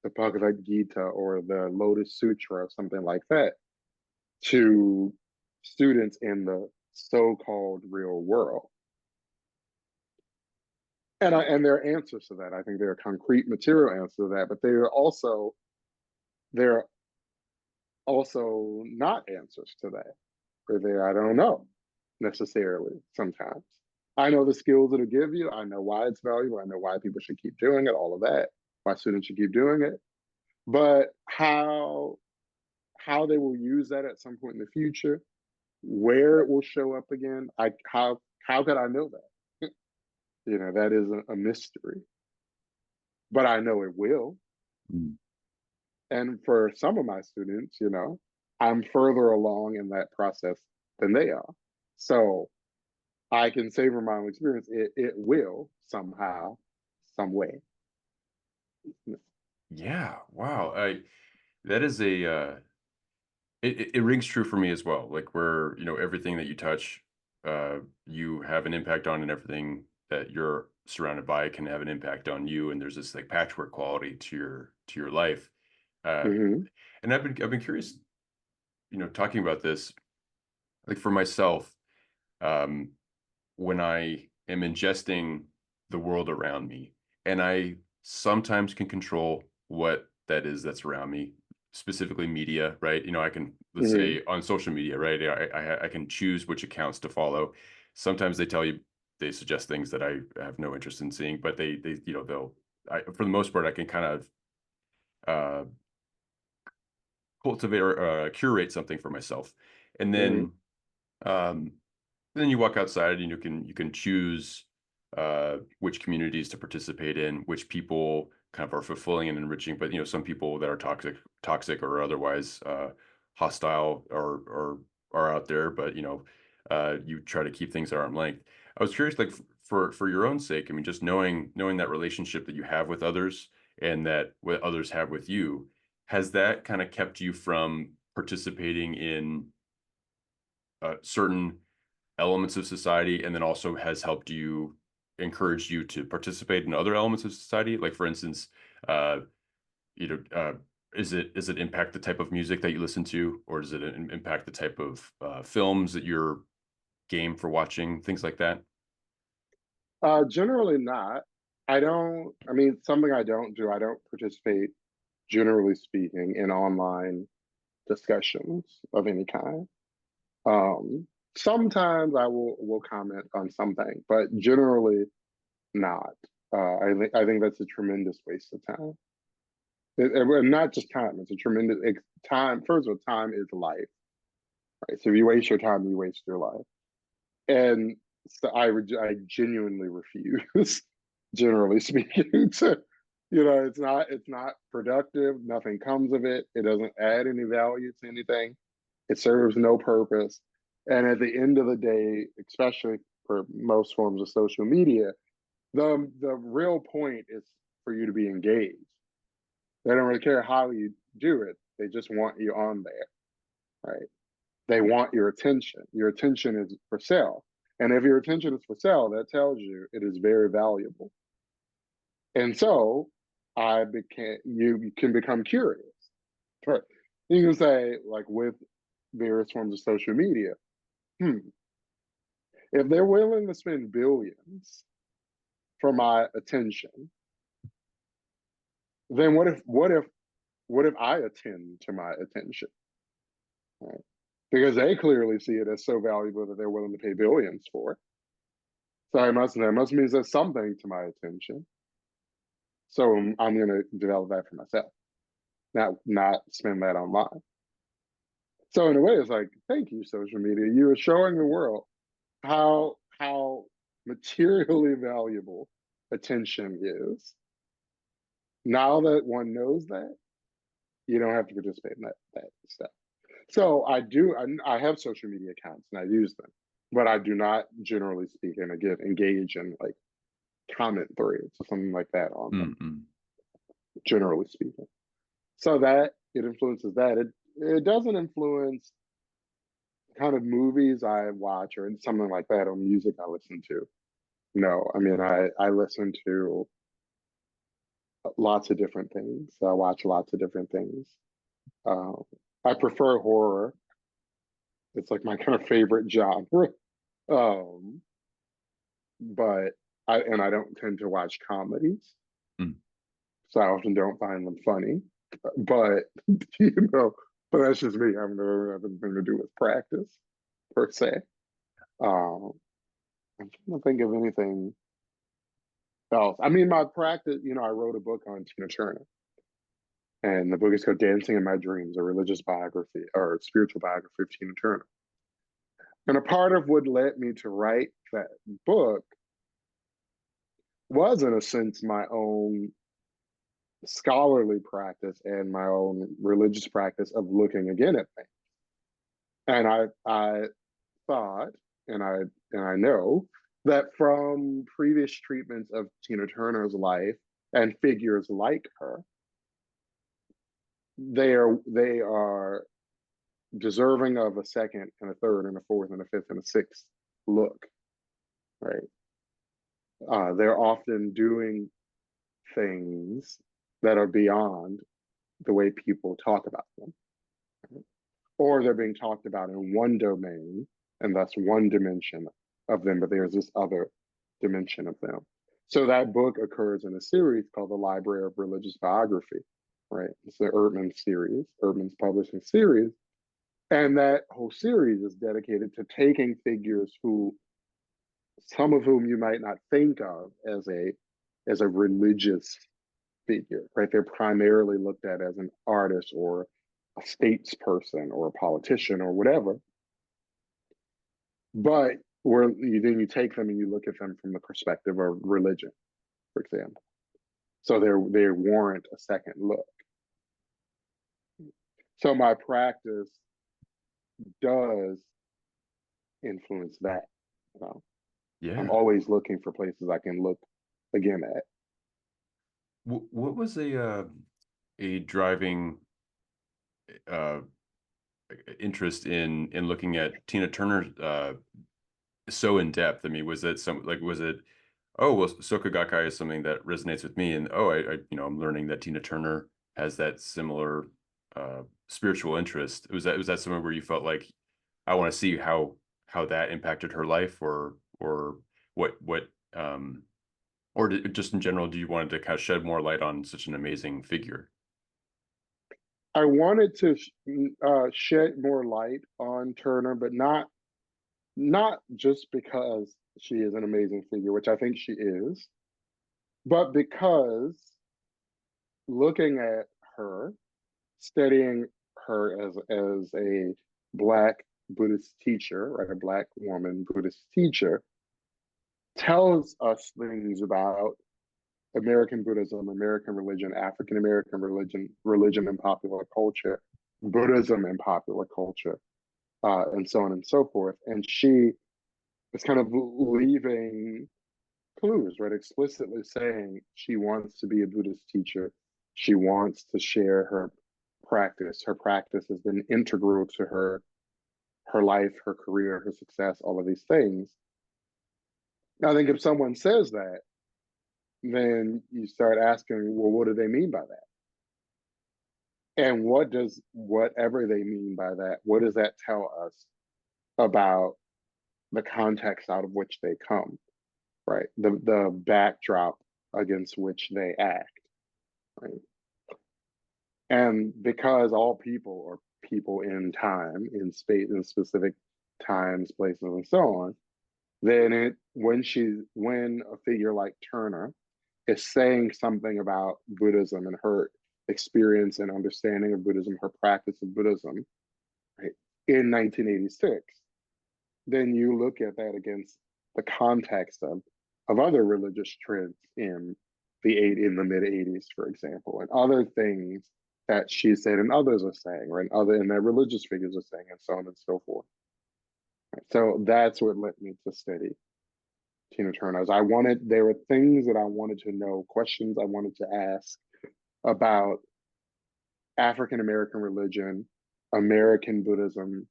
the Bhagavad Gita or the Lotus Sutra or something like that to students in the so-called real world? And there are answers to that. I think there are concrete material answers to that, but there are also not answers to that. I don't know necessarily sometimes. I know the skills it'll give you. I know why it's valuable. I know why people should keep doing it, all of that, why students should keep doing it. But how they will use that at some point in the future, where it will show up again, how could I know that? That is a mystery. But I know it will. Mm. And for some of my students, I'm further along in that process than they are. So I can say from my own experience, it will somehow, some way. Yeah, wow. That is it rings true for me as well. Like, where, everything that you touch, you have an impact on, and everything that you're surrounded by can have an impact on you. And there's this like patchwork quality to your life. Uh, Hmm. and I've been curious, talking about this, like for myself, um, when I am ingesting the world around me, and I sometimes can control what that is that's around me, specifically media, right? I can, let's Hmm. say, on social media, right? I can choose which accounts to follow. Sometimes they suggest things that I have no interest in seeing, but for the most part, I can kind of uh, cultivate or curate something for myself. And Hmm. um, then you walk outside and you can choose which communities to participate in, which people kind of are fulfilling and enriching. But some people that are toxic or otherwise hostile or are out there. But you try to keep things at arm's length. I was curious, like for your own sake. I mean, just knowing that relationship that you have with others and that what others have with you, has that kind of kept you from participating in certain elements of society, and then also has helped you encouraged you to participate in other elements of society? Like for instance, uh, you know, uh, is it impact the type of music that you listen to, or does it impact the type of films that you're game for watching, things like that? Generally not. I don't. I mean, something I don't do. I don't participate, generally speaking, in online discussions of any kind. Um, Sometimes I will comment on something, but generally not. I think that's a tremendous waste of time. Not just time; it's a tremendous time. First of all, time is life, right? So if you waste your time, you waste your life. And so I genuinely refuse, generally speaking, to it's not productive. Nothing comes of it. It doesn't add any value to anything. It serves no purpose. And at the end of the day, especially for most forms of social media, the real point is for you to be engaged. They don't really care how you do it. They just want you on there, right? They want your attention. Your attention is for sale. And if your attention is for sale, that tells you it is very valuable. And so you can become curious. Right. You can say, like with various forms of social media, hmm, if they're willing to spend billions for my attention, then what if I attend to my attention? Right? Because they clearly see it as so valuable that they're willing to pay billions for it. So that must mean there's something to my attention. So I'm going to develop that for myself, not spend that online. So in a way, it's like, thank you, social media. You are showing the world how materially valuable attention is. Now that one knows that, you don't have to participate in that stuff. So I have social media accounts and I use them, but I do not, generally speaking, again, engage in like comment threads or something like that on them, Mm-mm. generally speaking. So that it influences that. It doesn't influence kind of movies I watch or something like that, or music I listen to. No, I mean I listen to lots of different things. I watch lots of different things. Um, I prefer horror. It's like my kind of favorite genre. Um, but I don't tend to watch comedies, Mm. so I often don't find them funny. But you know, but that's just me. I've never have anything to do with practice per se. Um, I'm trying to think of anything else. I mean, my practice. I wrote a book on Tina Turner, and the book is called "Dancing in My Dreams: A Religious Biography or Spiritual Biography of Tina Turner." And a part of what led me to write that book was, in a sense, my own scholarly practice and my own religious practice of looking again at things. And I thought, and I know that from previous treatments of Tina Turner's life and figures like her, they are deserving of a second and a third and a fourth and a fifth and a sixth look, right? They're often doing things that are beyond the way people talk about them, or they're being talked about in one domain and thus one dimension of them, but there's this other dimension of them. So that book occurs in a series called The Library of Religious Biography, right? It's the Erdman series, Erdman's publishing series. And that whole series is dedicated to taking figures who, some of whom you might not think of as a religious figure, right? They're primarily looked at as an artist or a statesperson or a politician or whatever. But then you take them and you look at them from the perspective of religion, for example. So they warrant a second look. So my practice does influence that. You know? I'm Yeah. always looking for places I can look again at. What was a driving uh interest in looking at Tina Turner so in depth? I mean, was it some like was it, oh well, Soka Gakkai is something that resonates with me, and oh, I'm learning that Tina Turner has that similar spiritual interest. Was that somewhere where you felt like I want to see how that impacted her life, or what or just in general, do you want to kind of shed more light on such an amazing figure? I wanted to shed more light on Turner, but not just because she is an amazing figure, which I think she is, but because looking at her, studying her as a Black Buddhist teacher, right, a Black woman Buddhist teacher, tells us things about American Buddhism, American religion, African American religion, religion and popular culture, Buddhism and popular culture, and so on and so forth. And she is kind of leaving clues, right? Explicitly saying she wants to be a Buddhist teacher. She wants to share her practice. Her practice has been integral to her life, her career, her success, all of these things. I think if someone says that, then you start asking, well, what do they mean by that? And what does whatever they mean by that, what does that tell us about the context out of which they come, right? The backdrop against which they act, right? And because all people are people in time, in space, in specific times, places, and so on, then when a figure like Turner is saying something about Buddhism and her experience and understanding of Buddhism, her practice of Buddhism, right, in 1986, then you look at that against the context of other religious trends in the mid 80s, for example, and other things that she said and others are saying, right? And that religious figures are saying, and so on and so forth. Right? So that's what led me to study Tina Turner. There were things that I wanted to know, questions I wanted to ask about African American religion, American Buddhism,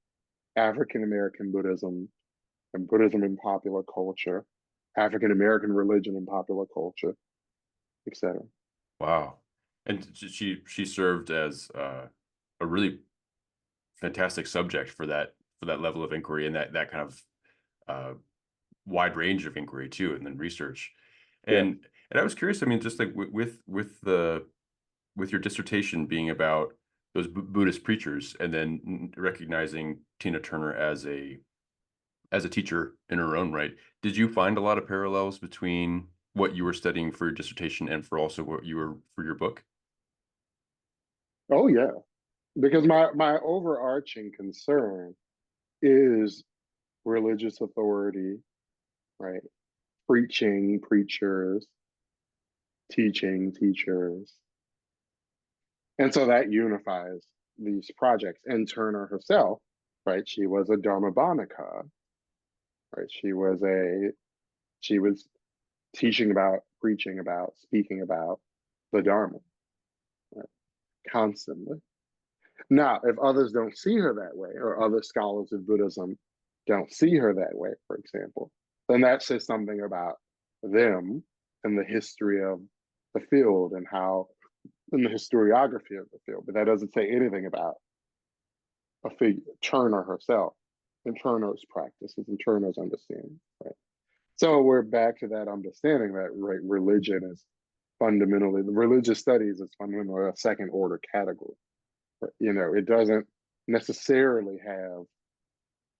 African American Buddhism, and Buddhism in popular culture, African American religion in popular culture, etc. Wow. And she served as a really fantastic subject for that level of inquiry and that kind of uh, wide range of inquiry too, and then research. Yeah. And I was curious. I mean, just like with your dissertation being about those Buddhist preachers, and then recognizing Tina Turner as a teacher in her own right, did you find a lot of parallels between what you were studying for your dissertation and for also what you were for your book? Oh yeah. Because my overarching concern is religious authority, right? Preaching, preachers, teaching, teachers. And so that unifies these projects. And Turner herself, right? She was a Dharmabhanika, right? She was teaching about, preaching about, speaking about the Dharma, right? Constantly. Now, if others don't see her that way, or other scholars of Buddhism don't see her that way, for example, then that says something about them and the history of the field and how, and the historiography of the field. But that doesn't say anything about a figure, Turner herself, and Turner's practices and Turner's understanding, right? So we're back to that understanding that, right, religion is fundamentally, the religious studies is fundamentally a second order category. You know, it doesn't necessarily have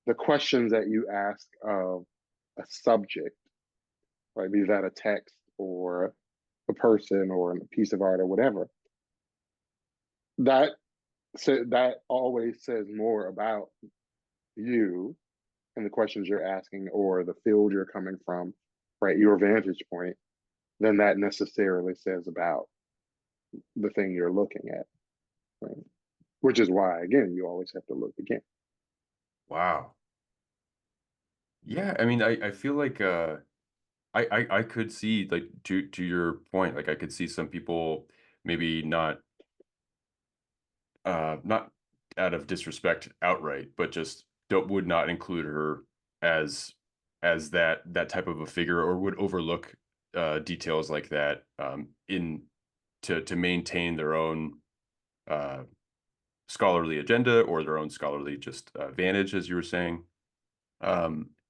the questions that you ask of a subject, right? Be that a text or a person or a piece of art or whatever. That So that always says more about you and the questions you're asking or the field you're coming from, right? Your vantage point, than that necessarily says about the thing you're looking at, right? Which is why, again, you always have to look again. Wow. Yeah, I mean, I feel like I could see, like, to your point, like I could see some people maybe not out of disrespect outright, but just don't would not include her as that type of a figure, or would overlook details like that in to maintain their own uh, scholarly agenda, or their own scholarly just vantage, as you were saying.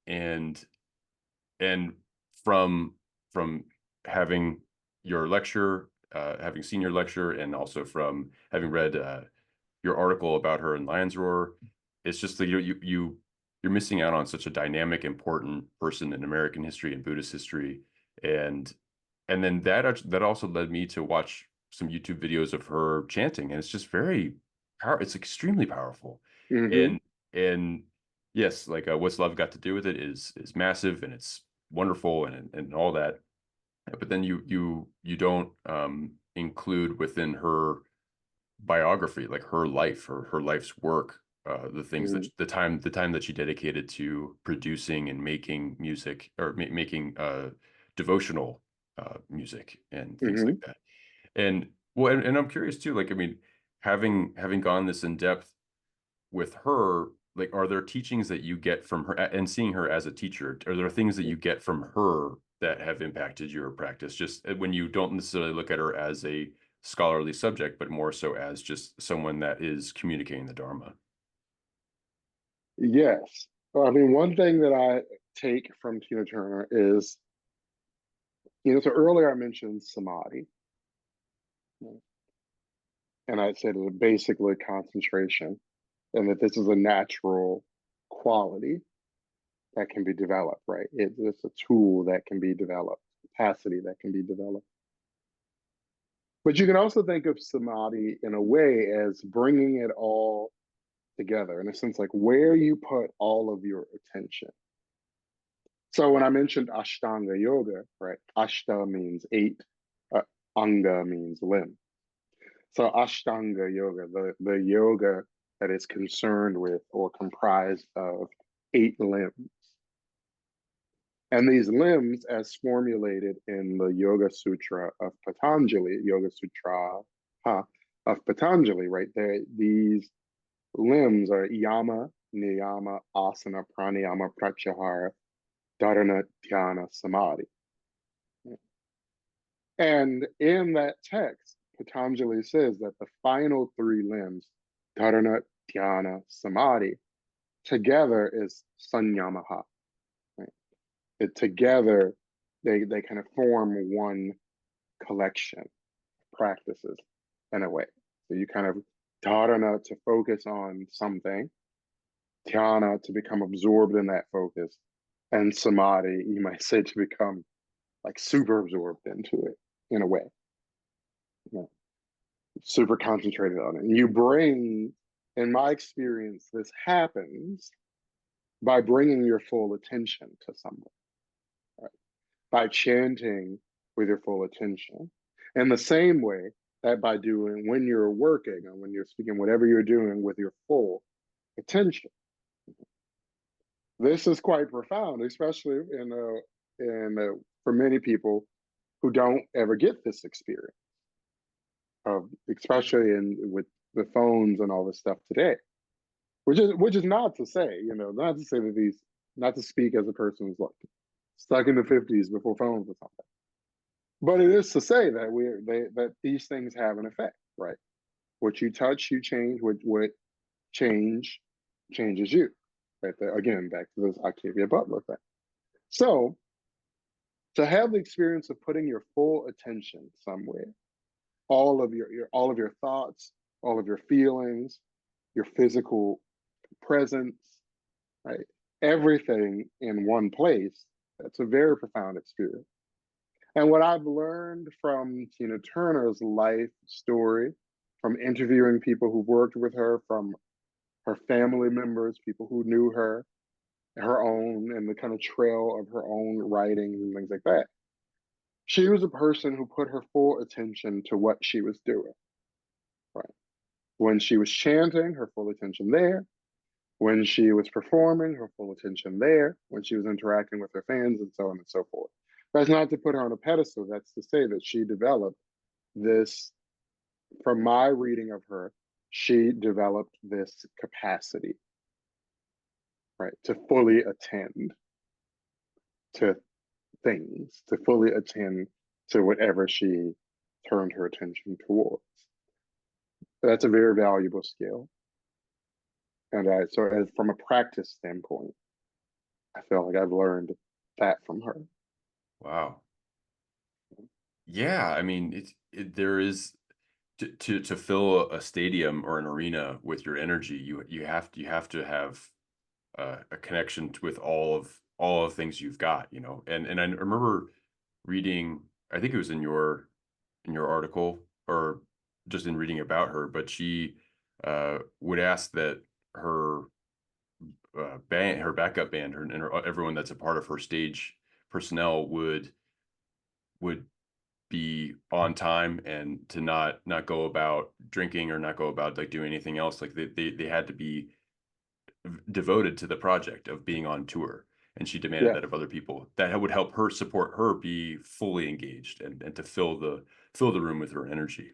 And and from from having your lecture, having seen your lecture, and also from having read your article about her in Lion's Roar, it's just that you're missing out on such a dynamic, important person in American history and Buddhist history, and then that also led me to watch some YouTube videos of her chanting, and it's just very power. It's extremely powerful, Mm-hmm. and and yes, like what's love got to do with it is massive, and it's wonderful, and all that. But then you don't include within her biography, like her life, her life's work, the things that Mm-hmm. the time that she dedicated to producing and making music, or making devotional music and things like Mm-hmm. that. And well, and I'm curious too, like, I mean, having gone this in depth with her, like, are there teachings that you get from her, and seeing her as a teacher, are there things that you get from her that have impacted your practice, just when you don't necessarily look at her as a scholarly subject, but more so as just someone that is communicating the Dharma? Yes. Well, I mean, one thing that I take from Tina Turner is, so earlier I mentioned samadhi, and I said it basically concentration, and that this is a natural quality that can be developed, right? It's a tool that can be developed, capacity that can be developed. But you can also think of samadhi in a way as bringing it all together, in a sense, like where you put all of your attention. So when I mentioned Ashtanga yoga, right? Ashta means eight, uh, anga means limb. So Ashtanga yoga, the yoga that is concerned with or comprised of eight limbs. And these limbs, as formulated in the Yoga Sutra of Patanjali, Yoga Sutra of Patanjali, right there, these limbs are yama, niyama, asana, pranayama, pratyahara, dharana, dhyana, samadhi. And in that text, Patanjali says that the final three limbs, dharana, dhyana, samadhi, together is sanyamaha. Right? It together, they kind of form one collection practices in a way. So you kind of dharana to focus on something, dhyana to become absorbed in that focus, and samadhi, you might say, to become like super absorbed into it in a way, you know, super concentrated on it. And you bring, in my experience, this happens by bringing your full attention to something, right? By chanting with your full attention. In the same way that by doing, when you're working and when you're speaking, whatever you're doing with your full attention. This is quite profound, especially for many people who don't ever get this experience of, especially in with the phones and all this stuff today. Which is not to say, not to say that not to speak as a person who's like stuck in the 50s before phones or something. But it is to say that that these things have an effect, right? What you touch, you change. What change changes you. Right? Again, back to this Octavia Butler thing. So to have the experience of putting your full attention somewhere, all of all of your thoughts, all of your feelings, your physical presence, right? Everything in one place. That's a very profound experience. And what I've learned from Tina Turner's life story from interviewing people who worked with her, from her family members, people who knew her own, and the kind of trail of her own writings and things like that. She was a person who put her full attention to what she was doing. Right. When she was chanting, her full attention there. When she was performing, her full attention there. When she was interacting with her fans, and so on and so forth. That's not to put her on a pedestal. That's to say that she developed this, from my reading of her, she developed this capacity, right, to fully attend to things, to fully attend to whatever she turned her attention towards. That's a very valuable skill. And so as from a practice standpoint, I feel like I've learned that from her. Wow. Yeah, I mean, there is to fill a stadium or an arena with your energy, you have to have a connection with all of things you've got, you know. And I remember reading, I think it was in your article or just in reading about her, but she would ask that her band, her backup band, everyone that's a part of her stage personnel would be on time and to not go about drinking or not go about like doing anything else. Like they had to be devoted to the project of being on tour. And she demanded Yeah, that of other people. That would help her support her be fully engaged and to fill the room with her energy.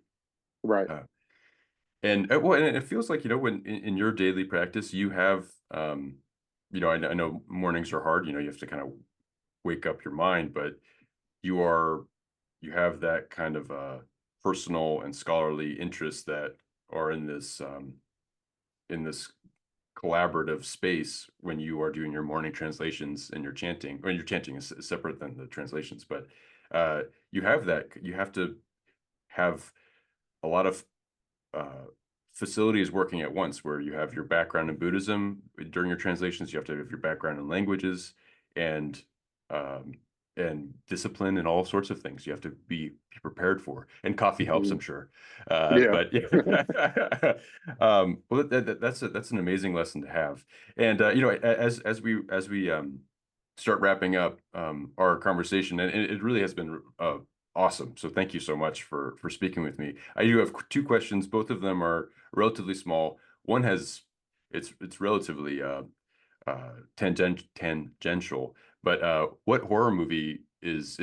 right. Uh, and it feels like, you know, when in your daily practice you have you know, I know mornings are hard, you know, you have to kind of wake up your mind, but you are you have that kind of personal and scholarly interests that are in this collaborative space when you are doing your morning translations and your chanting. When your chanting is separate than the translations, but uh, you have to have a lot of uh, facilities working at once, where you have your background in Buddhism during your translations, you have to have your background in languages and um, and discipline and all sorts of things you have to be prepared for. And coffee helps, I'm Mhm. sure. Yeah. But yeah, well, that's an amazing lesson to have. And you know, as we start wrapping up our conversation, and it really has been awesome. So thank you so much for speaking with me. I do have two questions. Both of them are relatively small. One has it's relatively tangential, but what horror movie is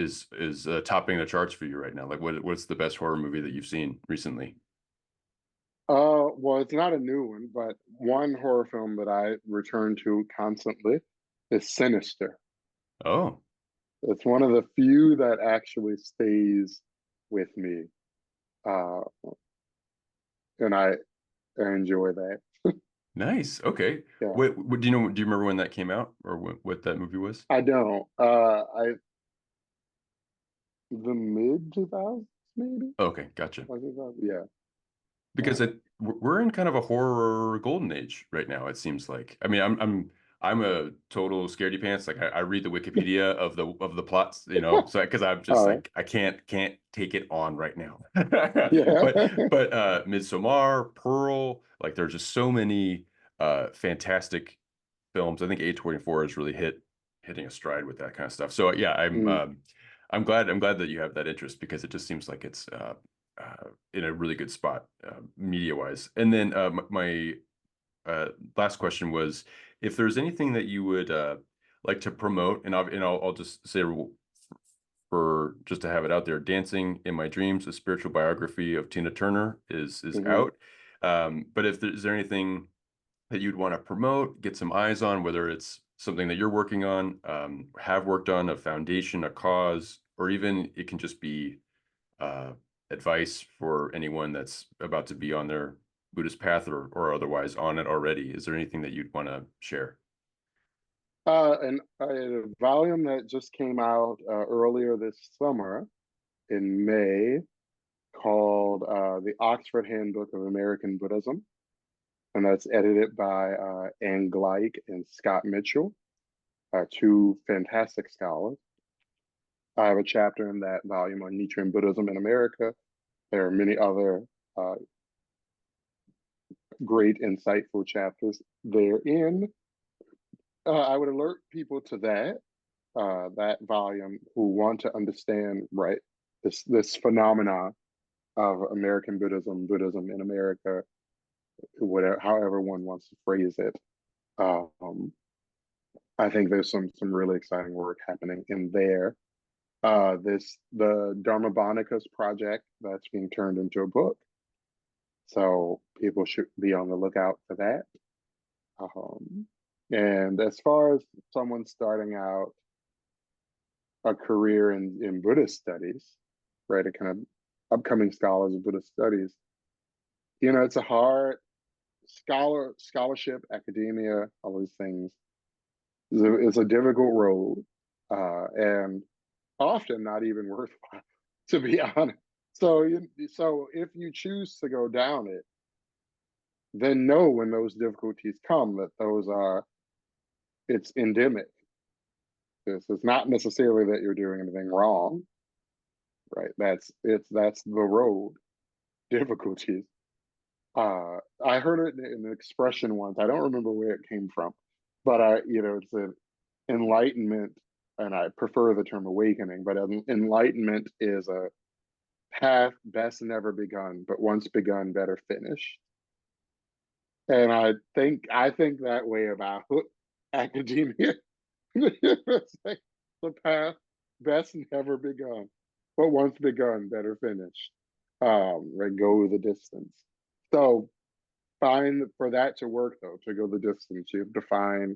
topping the charts for you right now? Like what's the best horror movie that you've seen recently? Well, it's not a new one, but one horror film that I return to constantly is Sinister. Oh, It's one of the few that actually stays with me, uh, and I enjoy that. nice. Okay. Yeah, What do you know? Do you remember when that came out or what that movie was? I don't. I the mid 2000s maybe. Okay, gotcha. Was it that? Yeah. Because we're in kind of a horror golden age right now, it seems like. I mean, I'm a total scaredy pants. Like I read the Wikipedia of the plots, you know, so because I'm just Oh like I can't take it on right now. yeah. But Midsommar, Pearl, like there's just so many fantastic films. I think A24 is really hitting a stride with that kind of stuff. So yeah, Mm. I'm glad that you have that interest, because it just seems like it's in a really good spot media wise. And then my last question was, if there's anything that you would like to promote, and I'll just say for just to have it out there, Dancing in My Dreams, a spiritual biography of Tina Turner is Hmm. out. But if is there anything that you'd want to promote, get some eyes on, whether it's something that you're working on, have worked on, a foundation, a cause, or even it can just be uh, advice for anyone that's about to be on their Buddhist path or otherwise on it already. Is there anything that you'd want to share? And a volume that just came out earlier this summer in May called The Oxford Handbook of American Buddhism. And that's edited by Anne Gleick and Scott Mitchell, two fantastic scholars. I have a chapter in that volume on Nichiren Buddhism in America. There are many other uh, great, insightful chapters therein. I would alert people to that volume who want to understand, right, this phenomena of American Buddhism, Buddhism in America, whatever, however one wants to phrase it. Um, I think there's some really exciting work happening in there. The Dharma project that's being turned into a book, so people should be on the lookout for that. Um, and as far as someone starting out a career in Buddhist studies, right, a kind of upcoming scholars of Buddhist studies, it's a hard scholarship, academia, all these things. It's a difficult road, and often not even worthwhile, to be honest. So if you choose to go down it, then know when those difficulties come that it's endemic. This is not necessarily that you're doing anything wrong, right? That's the road, difficulties. I heard it in an expression once. I don't remember where it came from, but it's an enlightenment, and I prefer the term awakening, but enlightenment is a path best never begun, but once begun, better finished. And I think that way about academia. It's like the path best never begun, but once begun, better finished. Right, go the distance. So find for that to work though, to go the distance, you have to find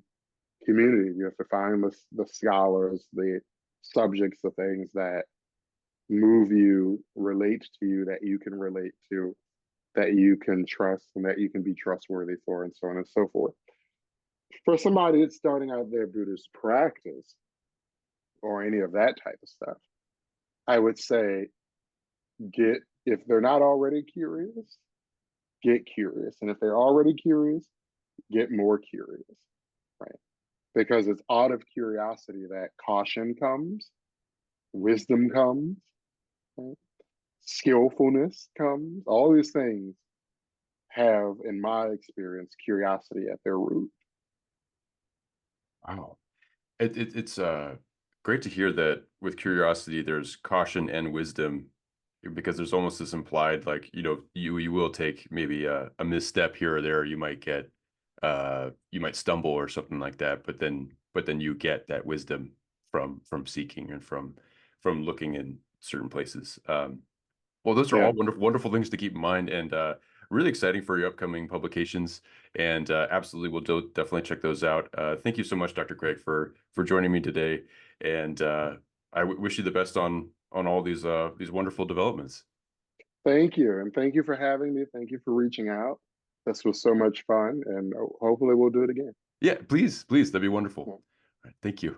community. You have to find the scholars, the subjects, the things that move you, relate to you, that you can relate to, that you can trust, and that you can be trustworthy for, and so on and so forth. For somebody that's starting out their Buddhist practice or any of that type of stuff, I would say if they're not already curious, get curious. And if they're already curious, get more curious, right? Because it's out of curiosity that caution comes, wisdom comes, right? Skillfulness comes. All these things have, in my experience, curiosity at their root. Wow. It's great to hear that with curiosity, there's caution and wisdom, because there's almost this implied, like, you will take maybe a misstep here or there. You might stumble or something like that, but then you get that wisdom from seeking and from looking in certain places. Well, those are Yeah. all wonderful things to keep in mind, and really exciting for your upcoming publications. And absolutely, we'll definitely check those out. Thank you so much, Dr. Craig, for joining me today. And I wish you the best on all these wonderful developments. Thank you. And thank you for having me. Thank you for reaching out. This was so much fun. And hopefully we'll do it again. Yeah, please, that'd be wonderful. All right, thank you.